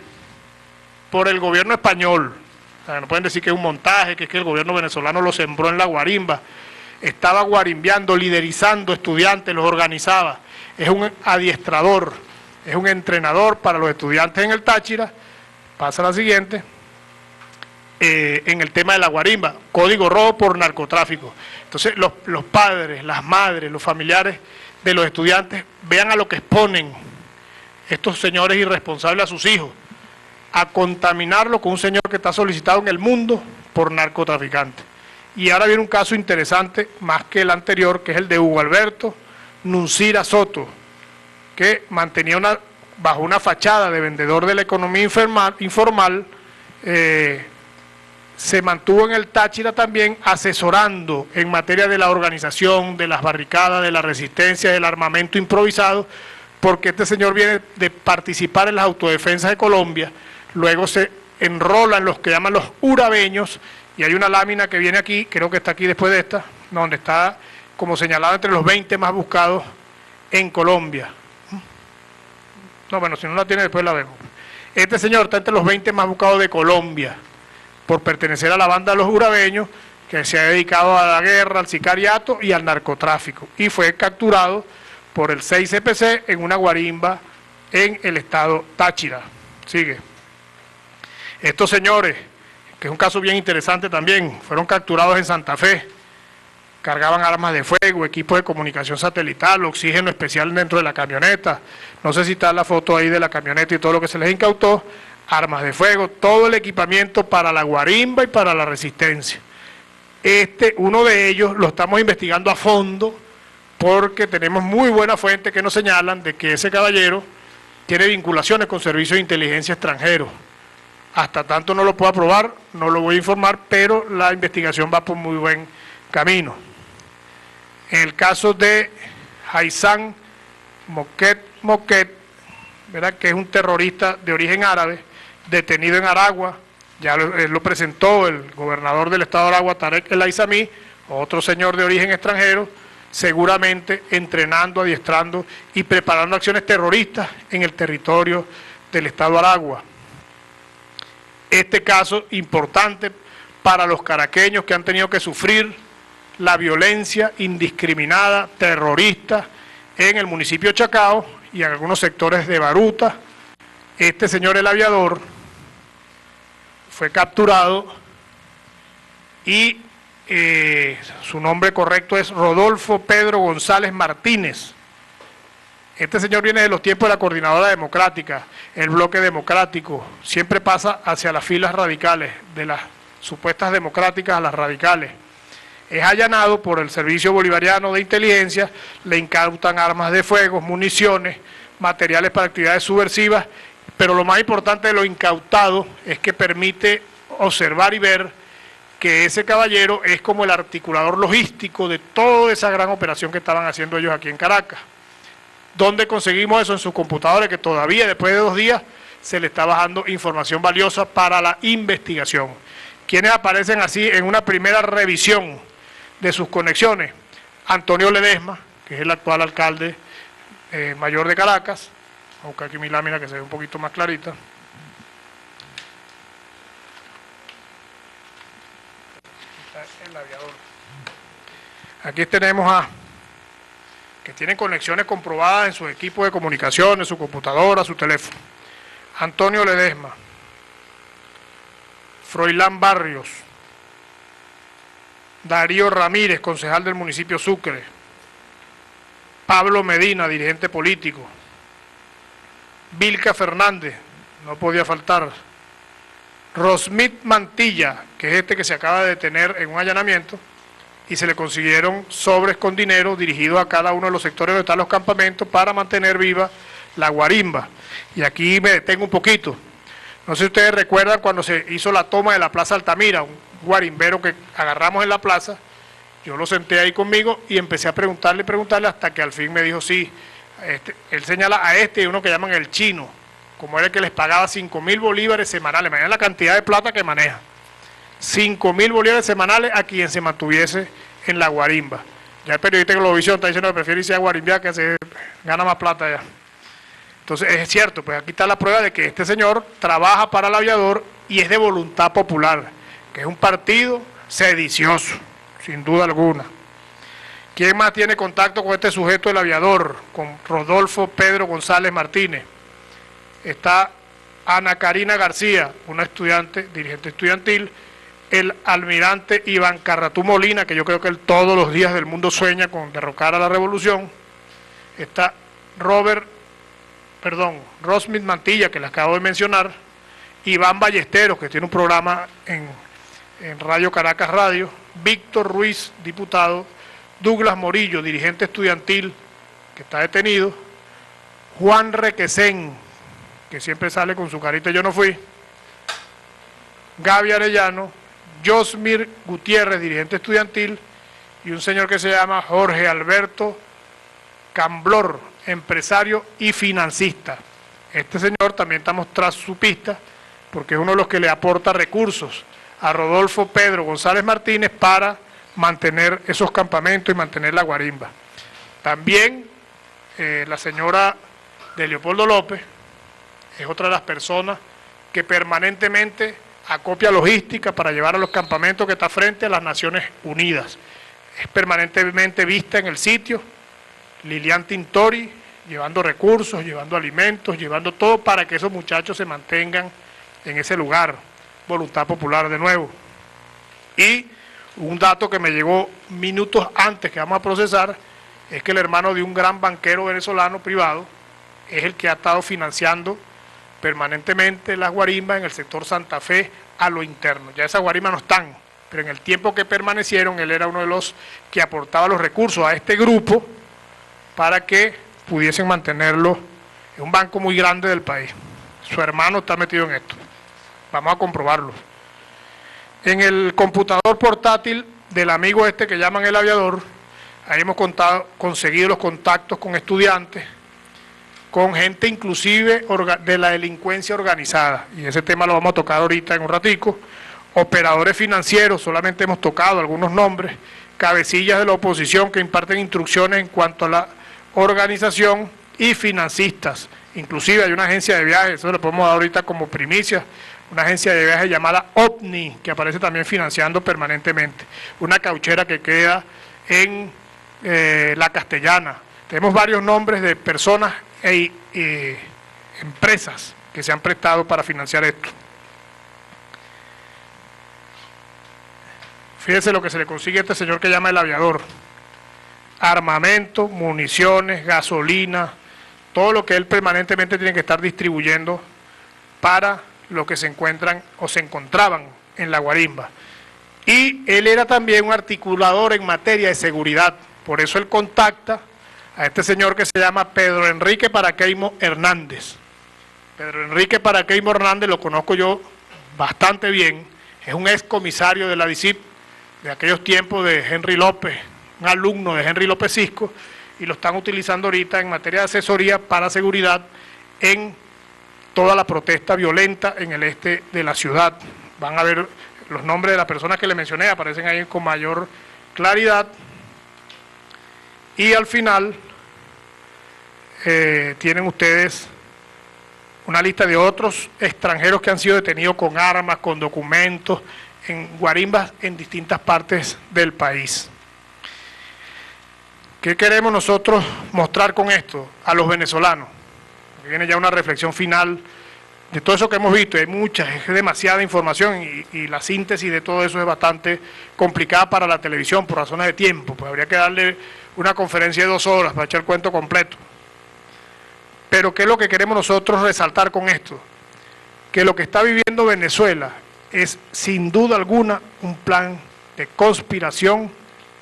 por el gobierno español. O sea, no pueden decir que es un montaje, que es que el gobierno venezolano lo sembró en la guarimba. Estaba guarimbeando, liderizando estudiantes, los organizaba. Es un adiestrador, es un entrenador para los estudiantes en el Táchira. Pasa la siguiente. En el tema de la guarimba, código rojo por narcotráfico. Entonces los padres, las madres, los familiares de los estudiantes, vean a lo que exponen estos señores irresponsables a sus hijos, a contaminarlo con un señor que está solicitado en el mundo por narcotraficante. Y ahora viene un caso interesante, más que el anterior, que es el de Hugo Alberto Nuncira Soto, que mantenía bajo una fachada de vendedor de la economía informal, se mantuvo en el Táchira también asesorando en materia de la organización, de las barricadas, de la resistencia, del armamento improvisado, porque este señor viene de participar en las autodefensas de Colombia, luego se enrola en los que llaman los urabeños, y hay una lámina que viene aquí, creo que está aquí después de esta, donde está como señalado entre los 20 más buscados en Colombia. No, bueno, si no la tiene después la vemos. Este señor está entre los 20 más buscados de Colombia, por pertenecer a la banda de los urabeños, que se ha dedicado a la guerra, al sicariato y al narcotráfico, y fue capturado por el 6CPC en una guarimba en el estado Táchira. Sigue. Estos señores, que es un caso bien interesante también, fueron capturados en Santa Fe, cargaban armas de fuego, equipos de comunicación satelital, oxígeno especial dentro de la camioneta, no sé si está la foto ahí de la camioneta y todo lo que se les incautó, armas de fuego, todo el equipamiento para la guarimba y para la resistencia. Uno de ellos lo estamos investigando a fondo, porque tenemos muy buenas fuentes que nos señalan de que ese caballero tiene vinculaciones con servicios de inteligencia extranjeros. Hasta tanto no lo pueda probar, no lo voy a informar, pero la investigación va por muy buen camino. En el caso de Haitham Moquet, ¿verdad?, que es un terrorista de origen árabe, detenido en Aragua, ya lo presentó el gobernador del estado de Aragua, Tarek El Aizami, otro señor de origen extranjero, seguramente entrenando, adiestrando y preparando acciones terroristas en el territorio del estado de Aragua. Este caso importante para los caraqueños que han tenido que sufrir la violencia indiscriminada, terrorista, en el municipio de Chacao y en algunos sectores de Baruta. Este señor El Aviador fue capturado y su nombre correcto es Rodolfo Pedro González Martínez. Este señor viene de los tiempos de la Coordinadora Democrática, el bloque democrático, siempre pasa hacia las filas radicales, de las supuestas democráticas a las radicales. Es allanado por el Servicio Bolivariano de Inteligencia, le incautan armas de fuego, municiones, materiales para actividades subversivas, pero lo más importante de lo incautado es que permite observar y ver que ese caballero es como el articulador logístico de toda esa gran operación que estaban haciendo ellos aquí en Caracas. ¿Dónde conseguimos eso? En sus computadores, que todavía después de 2 días se le está bajando información valiosa para la investigación. ¿Quiénes aparecen así en una primera revisión de sus conexiones? Antonio Ledesma, que es el actual alcalde mayor de Caracas. Voy a buscar aquí mi lámina que se ve un poquito más clarita. El Aviador. Aquí tenemos que tienen conexiones comprobadas en su equipo de comunicación, en su computadora, su teléfono. Antonio Ledesma, Froilán Barrios, Darío Ramírez, concejal del municipio Sucre, Pablo Medina, dirigente político, Vilca Fernández, no podía faltar, Rosmit Mantilla, que es este que se acaba de detener en un allanamiento, y se le consiguieron sobres con dinero dirigidos a cada uno de los sectores donde están los campamentos para mantener viva la guarimba. Y aquí me detengo un poquito. No sé si ustedes recuerdan cuando se hizo la toma de la Plaza Altamira, un guarimbero que agarramos en la plaza, yo lo senté ahí conmigo y empecé a preguntarle hasta que al fin me dijo sí. Él señala a uno que llaman el chino, como era el que les pagaba 5.000 bolívares semanales, imagínate la cantidad de plata que maneja. 5.000 bolívares semanales a quien se mantuviese en la guarimba. Ya el periodista de Globovisión está diciendo que prefiere irse a guarimbear, que se gana más plata allá. Entonces es cierto, pues aquí está la prueba de que este señor trabaja para El Aviador y es de Voluntad Popular, que es un partido sedicioso, sin duda alguna. ¿Quién más tiene contacto con este sujeto El Aviador? Con Rodolfo Pedro González Martínez. Está Ana Karina García, una estudiante, dirigente estudiantil, el almirante Iván Carratú Molina, que yo creo que él todos los días del mundo sueña con derrocar a la revolución. Está Rosmit Mantilla, que le acabo de mencionar, Iván Ballesteros, que tiene un programa en Radio Caracas Radio, Víctor Ruiz, diputado, Douglas Morillo, dirigente estudiantil, que está detenido, Juan Requesén, que siempre sale con su carita yo no fui, Gaby Arellano, Josmir Gutiérrez, dirigente estudiantil, y un señor que se llama Jorge Alberto Camblor, empresario y financista. Este señor también estamos tras su pista, porque es uno de los que le aporta recursos a Rodolfo Pedro González Martínez para mantener esos campamentos y mantener la guarimba. También la señora de Leopoldo López es otra de las personas que permanentemente acopia logística para llevar a los campamentos que está frente a las Naciones Unidas. Es permanentemente vista en el sitio, Lilian Tintori, llevando recursos, llevando alimentos, llevando todo para que esos muchachos se mantengan en ese lugar. Voluntad Popular de nuevo. Y un dato que me llegó minutos antes que vamos a procesar, es que el hermano de un gran banquero venezolano privado es el que ha estado financiando permanentemente las guarimbas en el sector Santa Fe a lo interno. Ya esas guarimbas no están, pero en el tiempo que permanecieron, él era uno de los que aportaba los recursos a este grupo para que pudiesen mantenerlo en un banco muy grande del país. Su hermano está metido en esto. Vamos a comprobarlo. En el computador portátil del amigo este que llaman El Aviador, Ahí hemos conseguido los contactos con estudiantes, con gente inclusive de la delincuencia organizada, y ese tema lo vamos a tocar ahorita en un ratico. Operadores financieros, solamente hemos tocado algunos nombres, cabecillas de la oposición que imparten instrucciones en cuanto a la organización, y financistas. Inclusive hay una agencia de viajes, eso lo podemos dar ahorita como primicia, una agencia de viajes llamada OVNI, que aparece también financiando permanentemente, una cauchera que queda en La Castellana. Tenemos varios nombres de personas e empresas que se han prestado para financiar esto. Fíjense lo que se le consigue a este señor que llama el aviador: armamento, municiones, gasolina, todo lo que él permanentemente tiene que estar distribuyendo para los que se encuentran o se encontraban en la guarimba. Y él era también un articulador en materia de seguridad, por eso él contacta a este señor que se llama Pedro Enrique Paraqueimo Hernández. Pedro Enrique Paraqueimo Hernández lo conozco yo bastante bien, es un ex comisario de la DICIP, de aquellos tiempos de Henry López, un alumno de Henry López Cisco, y lo están utilizando ahorita en materia de asesoría para seguridad en toda la protesta violenta en el este de la ciudad. Van a ver los nombres de las personas que le mencioné, aparecen ahí con mayor claridad. Y al final tienen ustedes una lista de otros extranjeros que han sido detenidos con armas, con documentos, en guarimbas en distintas partes del país. ¿Qué queremos nosotros mostrar con esto a los venezolanos? Aquí viene ya una reflexión final de todo eso que hemos visto. Hay mucha, es demasiada información y la síntesis de todo eso es bastante complicada para la televisión por razones de tiempo. Pues habría que darle una conferencia de 2 horas para echar el cuento completo. Pero ¿qué es lo que queremos nosotros resaltar con esto? Que lo que está viviendo Venezuela es sin duda alguna un plan de conspiración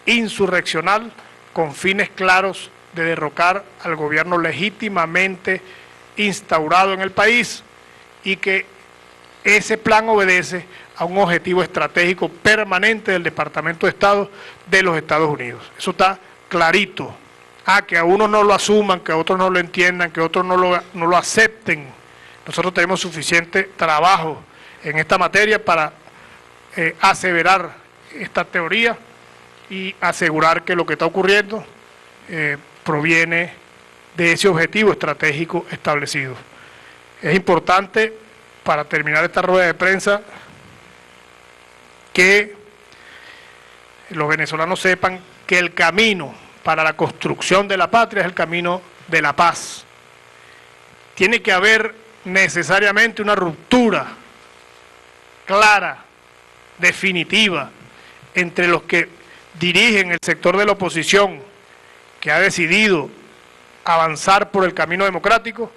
insurreccional con fines claros de derrocar al gobierno legítimamente instaurado en el país, y que ese plan obedece a un objetivo estratégico permanente del Departamento de Estado de los Estados Unidos. Eso está clarito. Que a unos no lo asuman, que a otros no lo entiendan, que a otros no lo acepten. Nosotros tenemos suficiente trabajo en esta materia para aseverar esta teoría y asegurar que lo que está ocurriendo proviene de ese objetivo estratégico establecido. Es importante, para terminar esta rueda de prensa, que los venezolanos sepan que el camino para la construcción de la patria es el camino de la paz. Tiene que haber necesariamente una ruptura clara, definitiva, entre los que dirigen el sector de la oposición, que ha decidido avanzar por el camino democrático,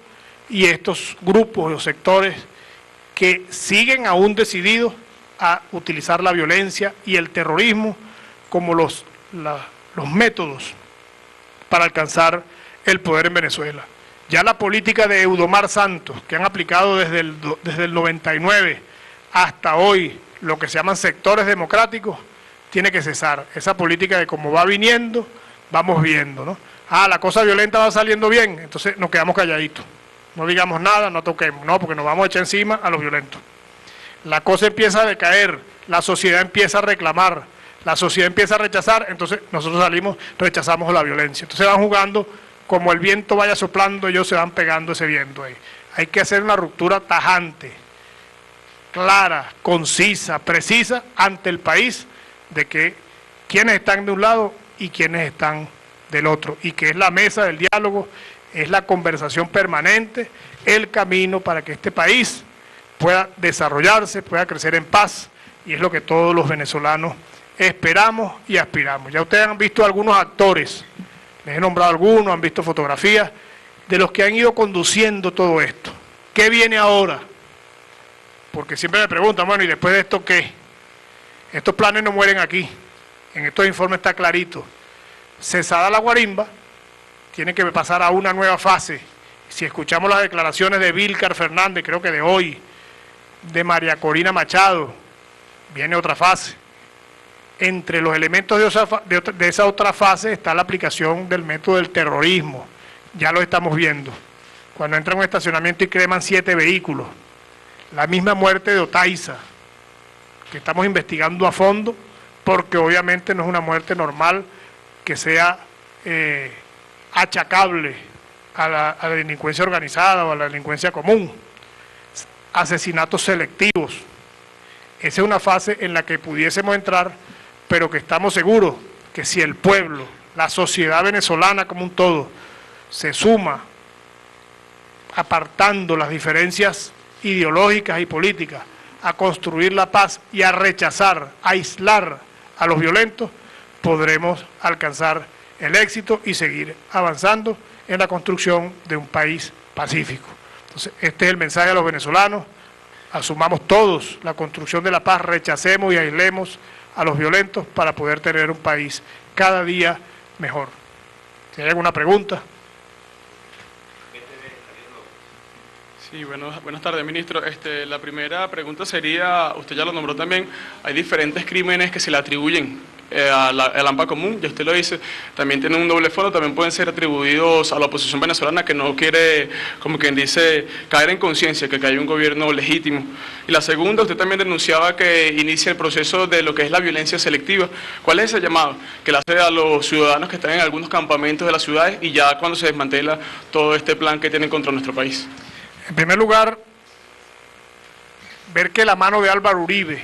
y estos grupos o sectores que siguen aún decididos a utilizar la violencia y el terrorismo como los métodos para alcanzar el poder en Venezuela. Ya la política de Eudomar Santos, que han aplicado desde el 99 hasta hoy, lo que se llaman sectores democráticos, tiene que cesar. Esa política de cómo va viniendo, vamos viendo, ¿no? La cosa violenta va saliendo bien, entonces nos quedamos calladitos. No digamos nada, no toquemos, no, porque nos vamos a echar encima a los violentos. La cosa empieza a decaer, la sociedad empieza a reclamar, la sociedad empieza a rechazar, entonces nosotros salimos, rechazamos la violencia. Entonces van jugando, como el viento vaya soplando, ellos se van pegando ese viento ahí. Hay que hacer una ruptura tajante, clara, concisa, precisa ante el país, de que quienes están de un lado y quienes están del otro, y que es la mesa del diálogo, es la conversación permanente, el camino para que este país pueda desarrollarse, pueda crecer en paz, y es lo que todos los venezolanos esperamos y aspiramos. Ya ustedes han visto algunos actores, les he nombrado algunos, han visto fotografías de los que han ido conduciendo todo esto. ¿Qué viene ahora? Porque siempre me preguntan, bueno, ¿y después de esto qué? Estos planes no mueren aquí, en estos informes está clarito. Cesada la guarimba, tiene que pasar a una nueva fase. Si escuchamos las declaraciones de Vilcar Fernández, creo que de hoy, de María Corina Machado, viene otra fase. Entre los elementos de esa otra fase está la aplicación del método del terrorismo. Ya lo estamos viendo. Cuando entran a un estacionamiento y creman 7 vehículos. La misma muerte de Otaiza, que estamos investigando a fondo, porque obviamente no es una muerte normal que sea achacable a la delincuencia organizada o a la delincuencia común. Asesinatos selectivos. Esa es una fase en la que pudiésemos entrar, pero que estamos seguros que si el pueblo, la sociedad venezolana como un todo, se suma, apartando las diferencias ideológicas y políticas, a construir la paz y a rechazar, a aislar a los violentos, podremos alcanzar el éxito y seguir avanzando en la construcción de un país pacífico. Entonces, este es el mensaje a los venezolanos: asumamos todos la construcción de la paz, rechacemos y aislemos a los violentos para poder tener un país cada día mejor. Si hay alguna pregunta. Sí, buenas tardes, ministro. La primera pregunta sería, usted ya lo nombró también, hay diferentes crímenes que se le atribuyen al AMPA común, ya usted lo dice, también tienen un doble fondo, también pueden ser atribuidos a la oposición venezolana que no quiere, como quien dice, caer en conciencia que hay un gobierno legítimo. Y la segunda, usted también denunciaba que inicia el proceso de lo que es la violencia selectiva. ¿Cuál es ese llamado que le hace a los ciudadanos que están en algunos campamentos de las ciudades y ya cuando se desmantela todo este plan que tienen contra nuestro país? En primer lugar, ver que la mano de Álvaro Uribe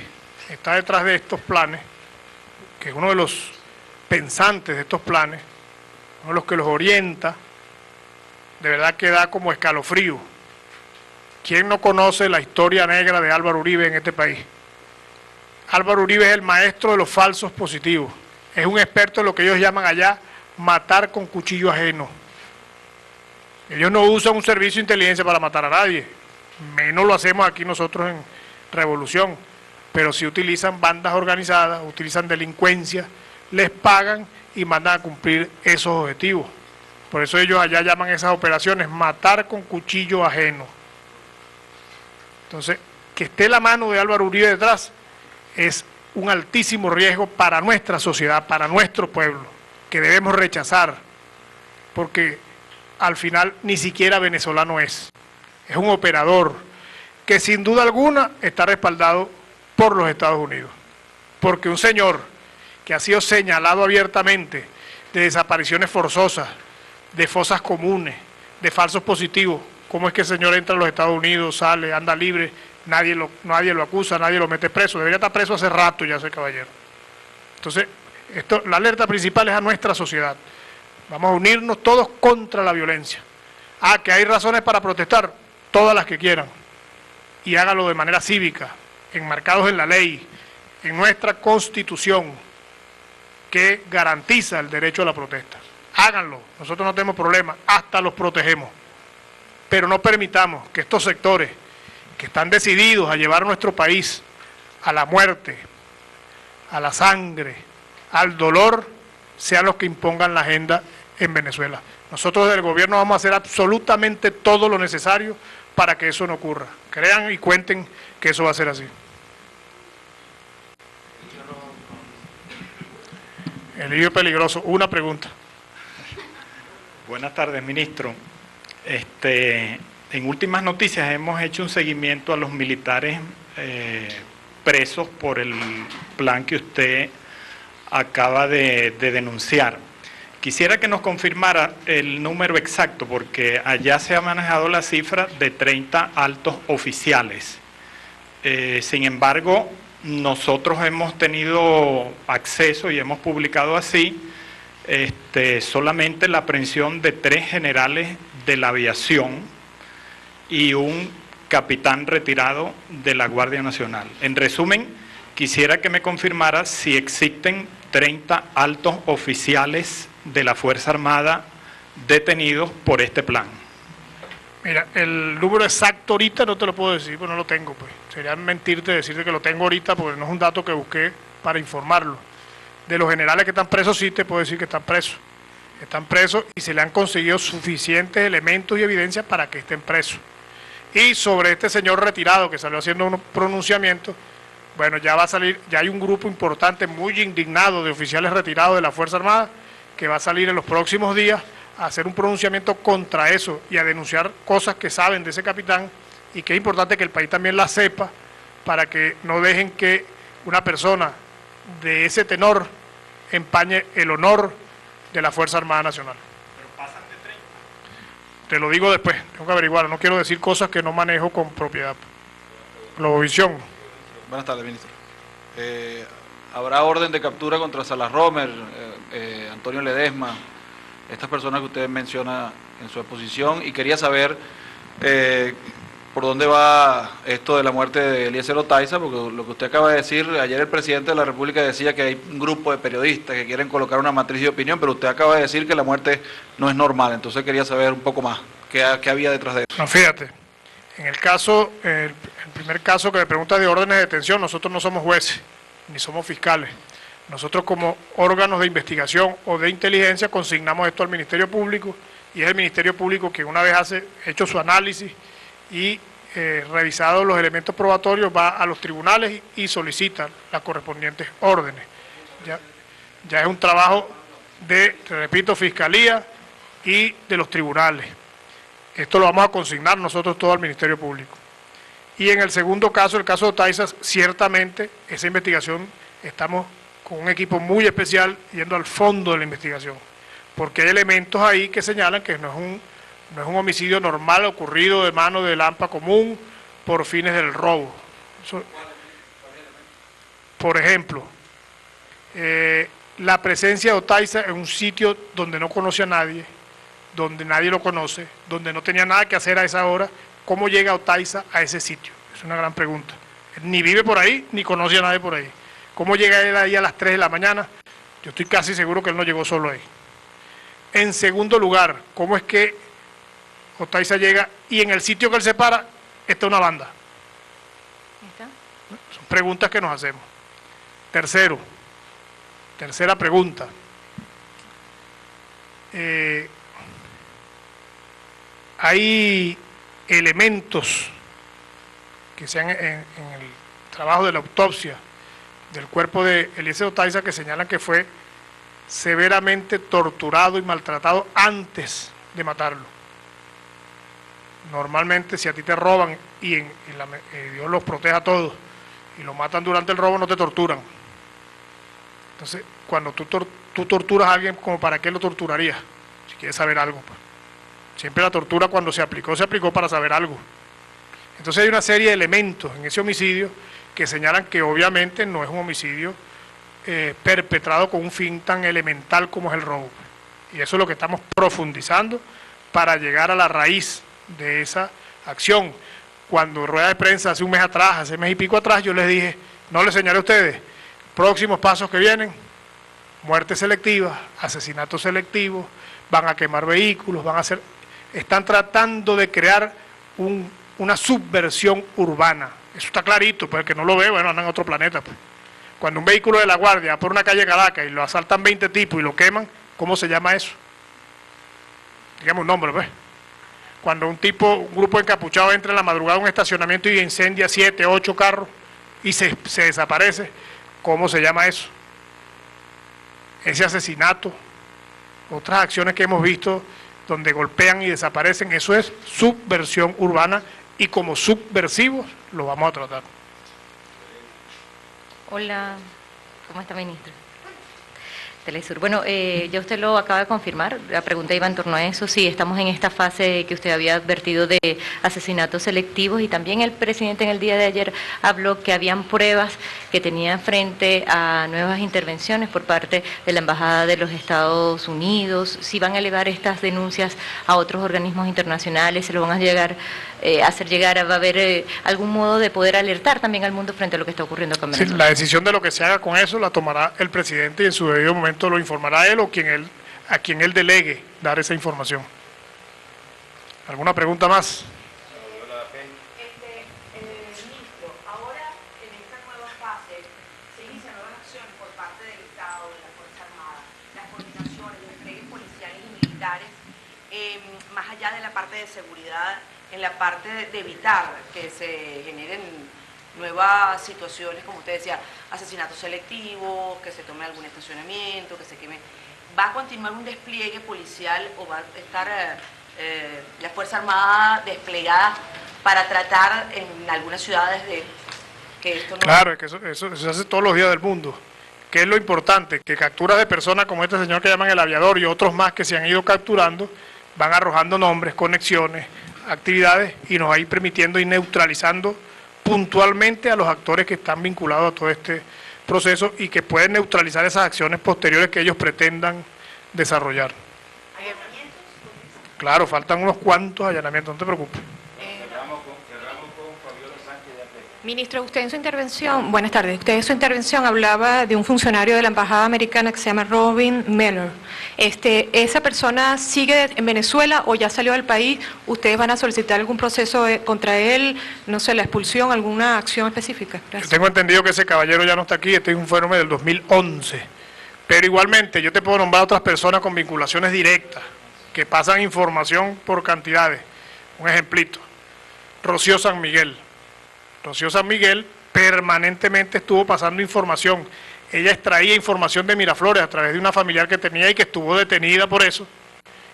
está detrás de estos planes, que es uno de los pensantes de estos planes, uno de los que los orienta, de verdad que da como escalofrío. ¿Quién no conoce la historia negra de Álvaro Uribe en este país? Álvaro Uribe es el maestro de los falsos positivos, es un experto en lo que ellos llaman allá matar con cuchillo ajeno. Ellos no usan un servicio de inteligencia para matar a nadie, menos lo hacemos aquí nosotros en Revolución, pero sí utilizan bandas organizadas, utilizan delincuencia, les pagan y mandan a cumplir esos objetivos. Por eso ellos allá llaman esas operaciones matar con cuchillo ajeno. Entonces, que esté la mano de Álvaro Uribe detrás es un altísimo riesgo para nuestra sociedad, para nuestro pueblo, que debemos rechazar, porque al final ni siquiera venezolano es un operador que sin duda alguna está respaldado por los Estados Unidos, porque un señor que ha sido señalado abiertamente de desapariciones forzosas, de fosas comunes, de falsos positivos, ¿cómo es que el señor entra a los Estados Unidos, sale, anda libre, nadie lo acusa, nadie lo mete preso? Debería estar preso hace rato ya ese caballero. Entonces, la alerta principal es a nuestra sociedad. Vamos a unirnos todos contra la violencia. Que hay razones para protestar, todas las que quieran. Y háganlo de manera cívica, enmarcados en la ley, en nuestra Constitución, que garantiza el derecho a la protesta. Háganlo, nosotros no tenemos problema, hasta los protegemos. Pero no permitamos que estos sectores que están decididos a llevar a nuestro país a la muerte, a la sangre, al dolor, sean los que impongan la agenda en Venezuela. Nosotros desde el gobierno vamos a hacer absolutamente todo lo necesario para que eso no ocurra. Crean y cuenten que eso va a ser así. El lío peligroso. Una pregunta. Buenas tardes, ministro. En últimas noticias hemos hecho un seguimiento a los militares presos por el plan que usted acaba de denunciar. Quisiera que nos confirmara el número exacto, porque allá se ha manejado la cifra de 30 altos oficiales. Sin embargo, nosotros hemos tenido acceso y hemos publicado así solamente la aprehensión de 3 generales de la aviación y un capitán retirado de la Guardia Nacional. En resumen, quisiera que me confirmara si existen 30 altos oficiales de la Fuerza Armada detenidos por este plan. Mira, el número exacto ahorita no te lo puedo decir, pues no lo tengo, pues. Sería mentirte decirte que lo tengo ahorita, porque no es un dato que busqué para informarlo. De los generales que están presos, sí te puedo decir que están presos. Están presos y se le han conseguido suficientes elementos y evidencias para que estén presos. Y sobre este señor retirado que salió haciendo unos pronunciamientos, Bueno, ya va a salir, ya hay un grupo importante, muy indignado, de oficiales retirados de la Fuerza Armada, que va a salir en los próximos días a hacer un pronunciamiento contra eso y a denunciar cosas que saben de ese capitán, y que es importante que el país también la sepa, para que no dejen que una persona de ese tenor empañe el honor de la Fuerza Armada Nacional. Pero pasan de 30. Te lo digo después, tengo que averiguar, no quiero decir cosas que no manejo con propiedad. Globovisión. Buenas tardes, ministro. ¿Habrá orden de captura contra Salas Romer, Antonio Ledesma, estas personas que usted menciona en su exposición? Y quería saber por dónde va esto de la muerte de Eliezer Otaiza, porque lo que usted acaba de decir, ayer el presidente de la República decía que hay un grupo de periodistas que quieren colocar una matriz de opinión, pero usted acaba de decir que la muerte no es normal, entonces quería saber un poco más, qué había detrás de eso. No, fíjate, en el caso, el primer caso que me pregunta de órdenes de detención, nosotros no somos jueces, ni somos fiscales. Nosotros como órganos de investigación o de inteligencia consignamos esto al Ministerio Público, y es el Ministerio Público que una vez hecho su análisis y revisado los elementos probatorios, va a los tribunales y solicita las correspondientes órdenes. Ya es un trabajo de, te repito, Fiscalía y de los tribunales. Esto lo vamos a consignar nosotros todo al Ministerio Público. Y en el segundo caso, el caso de Otaiza, ciertamente esa investigación estamos con un equipo muy especial yendo al fondo de la investigación, porque hay elementos ahí que señalan que no es un homicidio normal ocurrido de mano de lampa común por fines del robo. Por ejemplo, la presencia de Otaiza en un sitio donde no conoce a nadie, donde nadie lo conoce, donde no tenía nada que hacer a esa hora. ¿Cómo llega Otaiza a ese sitio? Es una gran pregunta. Ni vive por ahí, ni conoce a nadie por ahí. ¿Cómo llega él ahí a las 3 de la mañana? Yo estoy casi seguro que él no llegó solo ahí. En segundo lugar, ¿cómo es que Otaiza llega y en el sitio que él se para está una banda? Son preguntas que nos hacemos. Tercera pregunta. Hay elementos que sean en el trabajo de la autopsia del cuerpo de Eliezer Otaiza que señalan que fue severamente torturado y maltratado antes de matarlo. Normalmente, si a ti te roban y Dios los proteja a todos y lo matan durante el robo, no te torturan. Entonces, cuando tú torturas a alguien, ¿como para qué lo torturarías? Si quieres saber algo, pues. Siempre la tortura, cuando se aplicó para saber algo. Entonces hay una serie de elementos en ese homicidio que señalan que obviamente no es un homicidio perpetrado con un fin tan elemental como es el robo. Y eso es lo que estamos profundizando para llegar a la raíz de esa acción. Cuando en rueda de prensa hace un mes atrás, hace mes y pico atrás, yo les dije, no les señalé a ustedes, próximos pasos que vienen, muertes selectivas, asesinatos selectivos, van a quemar vehículos, están tratando de crear una subversión urbana. Eso está clarito, pues el que no lo ve, bueno, anda en otro planeta, pues. Cuando un vehículo de la Guardia va por una calle Caracas y lo asaltan 20 tipos y lo queman, ¿cómo se llama eso? Digamos un nombre, pues. Cuando un grupo encapuchado entra en la madrugada a un estacionamiento y incendia 7, 8 carros y se desaparece, ¿cómo se llama eso? Ese asesinato, otras acciones que hemos visto donde golpean y desaparecen, eso es subversión urbana y como subversivos lo vamos a tratar. Hola, ¿cómo está, ministro? Telesur. Bueno, ya usted lo acaba de confirmar, la pregunta iba en torno a eso, sí, estamos en esta fase que usted había advertido de asesinatos selectivos y también el presidente en el día de ayer habló que habían pruebas que tenían frente a nuevas intervenciones por parte de la Embajada de los Estados Unidos, si van a elevar estas denuncias a otros organismos internacionales, se lo van a hacer llegar, va a haber algún modo de poder alertar también al mundo frente a lo que está ocurriendo acá en Venezuela. Sí, la decisión de lo que se haga con eso la tomará el presidente y en su debido momento lo informará él o a quien él delegue dar esa información. ¿Alguna pregunta más? Ministro, ahora en esta nueva fase se inician nuevas acciones por parte del Estado, de la Fuerza Armada, las coordinaciones, los despliegues policiales y militares, más allá de la parte de seguridad, en la parte de evitar que se generen nuevas situaciones, como usted decía, asesinatos selectivos, que se tome algún estacionamiento, que se queme. ¿Va a continuar un despliegue policial o va a estar la Fuerza Armada desplegada para tratar en algunas ciudades de que esto no... Claro, es que eso se hace todos los días del mundo. ¿Qué es lo importante? Que capturas de personas como este señor que llaman el aviador y otros más que se han ido capturando, van arrojando nombres, conexiones, actividades y nos va a ir permitiendo ir neutralizando puntualmente a los actores que están vinculados a todo este proceso y que pueden neutralizar esas acciones posteriores que ellos pretendan desarrollar. ¿Allanamientos? Claro, faltan unos cuantos allanamientos, no te preocupes. Ministro, usted en su intervención, buenas tardes, usted en su intervención hablaba de un funcionario de la Embajada Americana que se llama Robin Miller. ¿Esa persona sigue en Venezuela o ya salió del país? ¿Ustedes van a solicitar algún proceso contra él, no sé, la expulsión, alguna acción específica? Gracias. Tengo entendido que ese caballero ya no está aquí, este es un fenómeno del 2011. Pero igualmente yo te puedo nombrar otras personas con vinculaciones directas, que pasan información por cantidades. Un ejemplito, Rocío San Miguel. Rocío San Miguel permanentemente estuvo pasando información. Ella extraía información de Miraflores a través de una familiar que tenía y que estuvo detenida por eso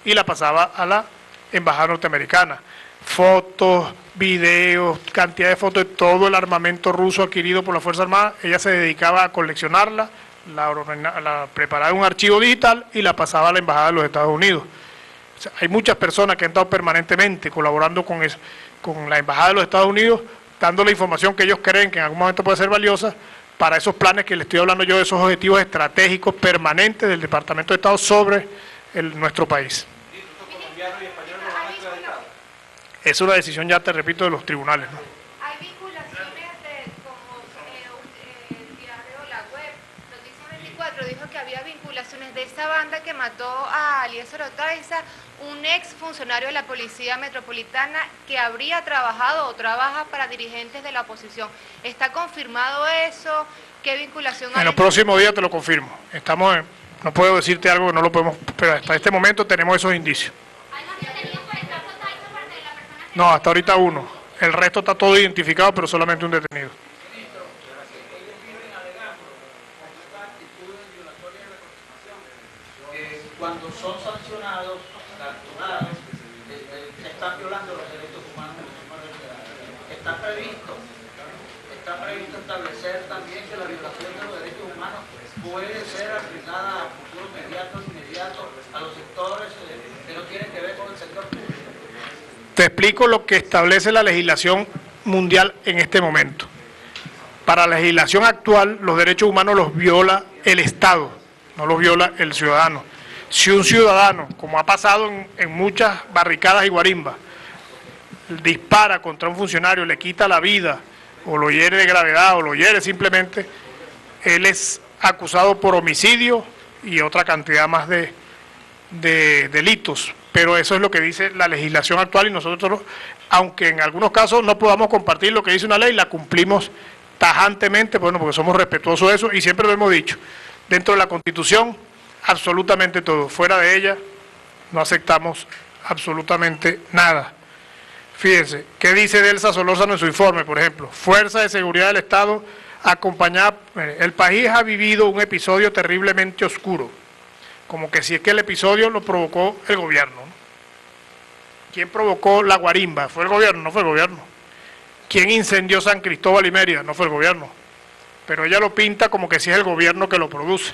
y la pasaba a la embajada norteamericana. Fotos, videos, cantidad de fotos de todo el armamento ruso adquirido por la Fuerza Armada. Ella se dedicaba a coleccionarla, la preparaba en un archivo digital y la pasaba a la embajada de los Estados Unidos. O sea, hay muchas personas que han estado permanentemente colaborando con la embajada de los Estados Unidos, dando la información que ellos creen que en algún momento puede ser valiosa para esos planes que le estoy hablando yo, de esos objetivos estratégicos permanentes del Departamento de Estado sobre nuestro país. Es una decisión, ya te repito, de los tribunales, ¿no? Hay vinculaciones como el diario La Web, Noticias 24, dijo que había vinculaciones de esa banda que mató a Eliezer Otaiza, un ex funcionario de la Policía Metropolitana que habría trabajado o trabaja para dirigentes de la oposición. ¿Está confirmado eso? ¿Qué vinculación hay? En los próximos días te lo confirmo. No puedo decirte algo que no lo podemos, pero hasta este momento tenemos esos indicios. ¿Hay más detenidos por el caso Otaiza aparte de la persona que... No, hasta ahorita uno. El resto está todo identificado, pero solamente un detenido. Cuando son sancionados, capturados, se están violando los derechos humanos de los ciudadanos. Está previsto establecer también que la violación de los derechos humanos puede ser aplicada a futuros inmediatos a los sectores que no tienen que ver con el sector público. Te explico lo que establece la legislación mundial en este momento. Para la legislación actual, los derechos humanos los viola el Estado, no los viola el ciudadano. Si un ciudadano, como ha pasado en muchas barricadas y guarimbas, dispara contra un funcionario, le quita la vida, o lo hiere de gravedad, o lo hiere simplemente, él es acusado por homicidio y otra cantidad más de delitos. Pero eso es lo que dice la legislación actual y nosotros, aunque en algunos casos no podamos compartir lo que dice una ley, la cumplimos tajantemente, bueno, porque somos respetuosos de eso y siempre lo hemos dicho. Dentro de la Constitución, absolutamente todo. Fuera de ella, no aceptamos absolutamente nada. Fíjense, ¿qué dice Delsa Solórzano en su informe, por ejemplo? Fuerza de Seguridad del Estado acompañada... El país ha vivido un episodio terriblemente oscuro, como que si es que el episodio lo provocó el gobierno, ¿no? ¿Quién provocó la guarimba? ¿Fue el gobierno? No fue el gobierno. ¿Quién incendió San Cristóbal y Mérida? No fue el gobierno. Pero ella lo pinta como que si es el gobierno que lo produce.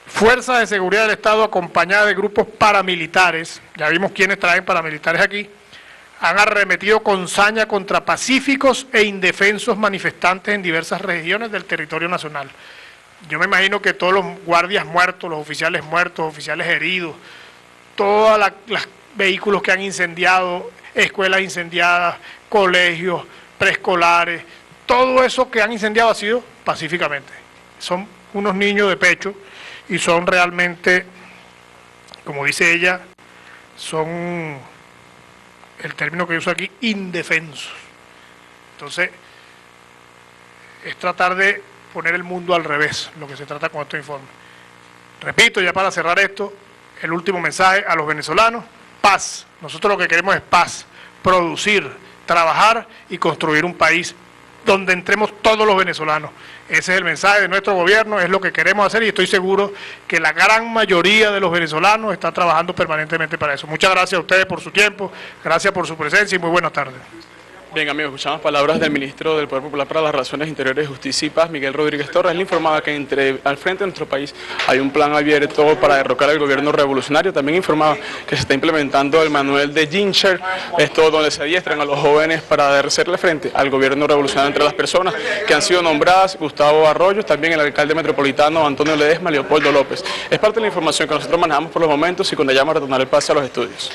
Fuerza de Seguridad del Estado acompañada de grupos paramilitares, ya vimos quiénes traen paramilitares aquí, han arremetido con saña contra pacíficos e indefensos manifestantes en diversas regiones del territorio nacional. Yo me imagino que todos los guardias muertos, los oficiales heridos, todos los vehículos que han incendiado, escuelas incendiadas, colegios, preescolares, todo eso que han incendiado ha sido pacíficamente. Son unos niños de pecho y son realmente, como dice ella, son, el término que yo uso aquí, indefensos. Entonces, es tratar de poner el mundo al revés, lo que se trata con estos informes. Repito, ya para cerrar esto, el último mensaje a los venezolanos: paz. Nosotros lo que queremos es paz, producir, trabajar y construir un país donde entremos todos los venezolanos. Ese es el mensaje de nuestro gobierno, es lo que queremos hacer y estoy seguro que la gran mayoría de los venezolanos está trabajando permanentemente para eso. Muchas gracias a ustedes por su tiempo, gracias por su presencia y muy buenas tardes. Bien, amigos, escuchamos palabras del ministro del Poder Popular para las Relaciones Interiores, Justicia y Paz, Miguel Rodríguez Torres. Él informaba que al frente de nuestro país hay un plan abierto para derrocar al gobierno revolucionario. También informaba que se está implementando el manual de Ginscher, esto donde se adiestran a los jóvenes para hacerle frente al gobierno revolucionario. Entre las personas que han sido nombradas, Gustavo Arroyo, también el alcalde metropolitano Antonio Ledesma, Leopoldo López. Es parte de la información que nosotros manejamos por los momentos y cuando ya vamos a retornar el pase a los estudios.